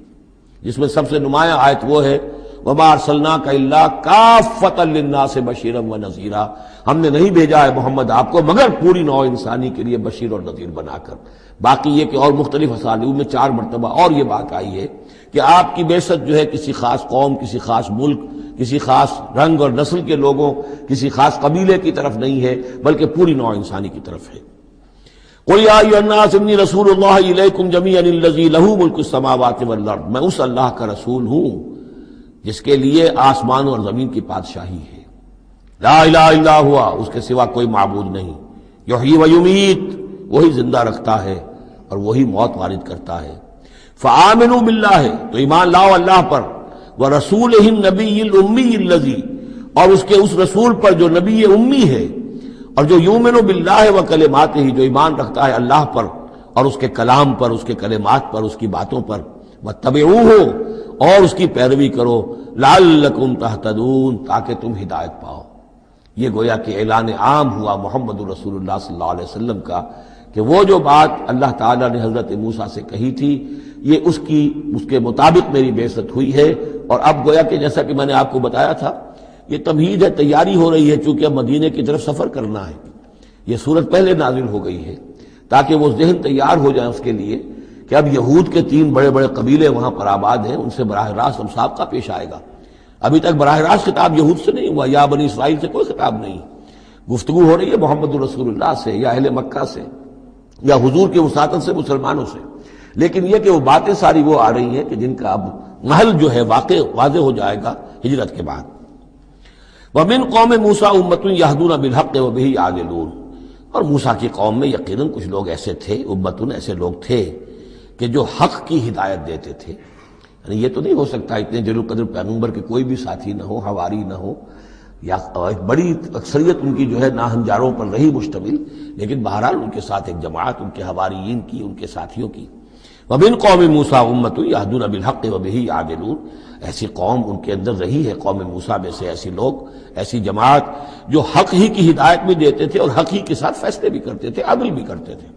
جس میں سب سے نمایاں آیت وہ ہے وما ارسلناک الا کافۃ للناس بشیرا ونذیرا، ہم نے نہیں بھیجا ہے محمد آپ کو مگر پوری نوع انسانی کے لیے بشیر اور نذیر بنا کر۔ باقی یہ کہ اور مختلف اسالیب میں 4 مرتبہ اور یہ بات آئی ہے کہ آپ کی بعثت جو ہے کسی خاص قوم، کسی خاص ملک، کسی خاص رنگ اور نسل کے لوگوں، کسی خاص قبیلے کی طرف نہیں ہے، بلکہ پوری نوع انسانی کی طرف ہے۔ قل یا ایھا الناس انی رسول اللہ الیکم جمیعا الذی لہ ملک السماوات والارض، میں اس اللہ کا رسول ہوں جس کے لیے آسمان اور زمین کی بادشاہی ہے۔ لا الہ الا ہوا، اس کے سوا کوئی معبود نہیں۔ یحیی و یمیت، وہی زندہ رکھتا ہے اور وہی موت وارد کرتا ہے۔ فآمنوا باللہ، تو ایمان لاؤ اللہ پر، ورسولہ النبی الامی الذی، اور اس کے اس رسول پر جو نبی امی ہے، اور جو یؤمن باللہ وکلماتہ، جو ایمان رکھتا ہے اللہ پر اور اس کے کلام پر، اس کے کلمات پر، اس کی باتوں پر، واتبعوہ، اور اس کی پیروی کرو، لعلکم تہتدون، تاکہ تم ہدایت پاؤ۔ یہ گویا کہ اعلان عام ہوا محمد رسول اللہ صلی اللہ علیہ وسلم کا کہ وہ جو بات اللہ تعالیٰ نے حضرت موسیٰ سے کہی تھی، یہ اس کے مطابق میری بعثت ہوئی ہے۔ اور اب گویا کہ جیسا کہ میں نے آپ کو بتایا تھا، یہ تمہید ہے، تیاری ہو رہی ہے، چونکہ اب مدینے کی طرف سفر کرنا ہے۔ یہ صورت پہلے نازل ہو گئی ہے تاکہ وہ ذہن تیار ہو جائے اس کے لیے کہ اب یہود کے 3 بڑے بڑے قبیلے وہاں پر آباد ہیں، ان سے براہ راست اب سابقہ پیش آئے گا۔ ابھی تک براہ راست خطاب یہود سے نہیں ہوا، یا بنی اسرائیل سے کوئی خطاب نہیں، گفتگو ہو رہی ہے محمد رسول اللہ سے یا اہل مکہ سے یا حضور کے وساطت سے مسلمانوں سے۔ لیکن یہ کہ وہ باتیں ساری وہ آ رہی ہیں کہ جن کا اب محل جو ہے واضح ہو جائے گا ہجرت کے بعد۔ وَمِن قَوْمِ مُوسَىٰ أُمَّةٌ يَهْدُونَ بِالْحَقِّ وَبِهِ يَعْدِلُونَ، اور موسیٰ کی قوم میں یقیناً کچھ لوگ ایسے تھے، امتن ایسے لوگ تھے کہ جو حق کی ہدایت دیتے تھے۔ یعنی یہ تو نہیں ہو سکتا اتنے جلیل القدر پیغمبر کے کوئی بھی ساتھی نہ ہو، حواری نہ ہو، یا بڑی اکثریت ان کی جو ہے ناہنجاروں پر رہی مشتمل، لیکن بہرحال ان کے ساتھ ایک جماعت ان کے حواریین کی، ان کے ساتھیوں کی۔ وَمِن قَوْمِ مُوسَىٰ أُمَّةٌ يَهْدُونَ بِالْحَقِّ وَبِهِ يَعْدِلُونَ، ایسی قوم ان کے اندر رہی ہے، قوم موسیٰ میں سے ایسی لوگ، ایسی جماعت جو حق ہی کی ہدایت بھی دیتے تھے اور حق ہی کے ساتھ فیصلے بھی کرتے تھے، عدل بھی کرتے تھے۔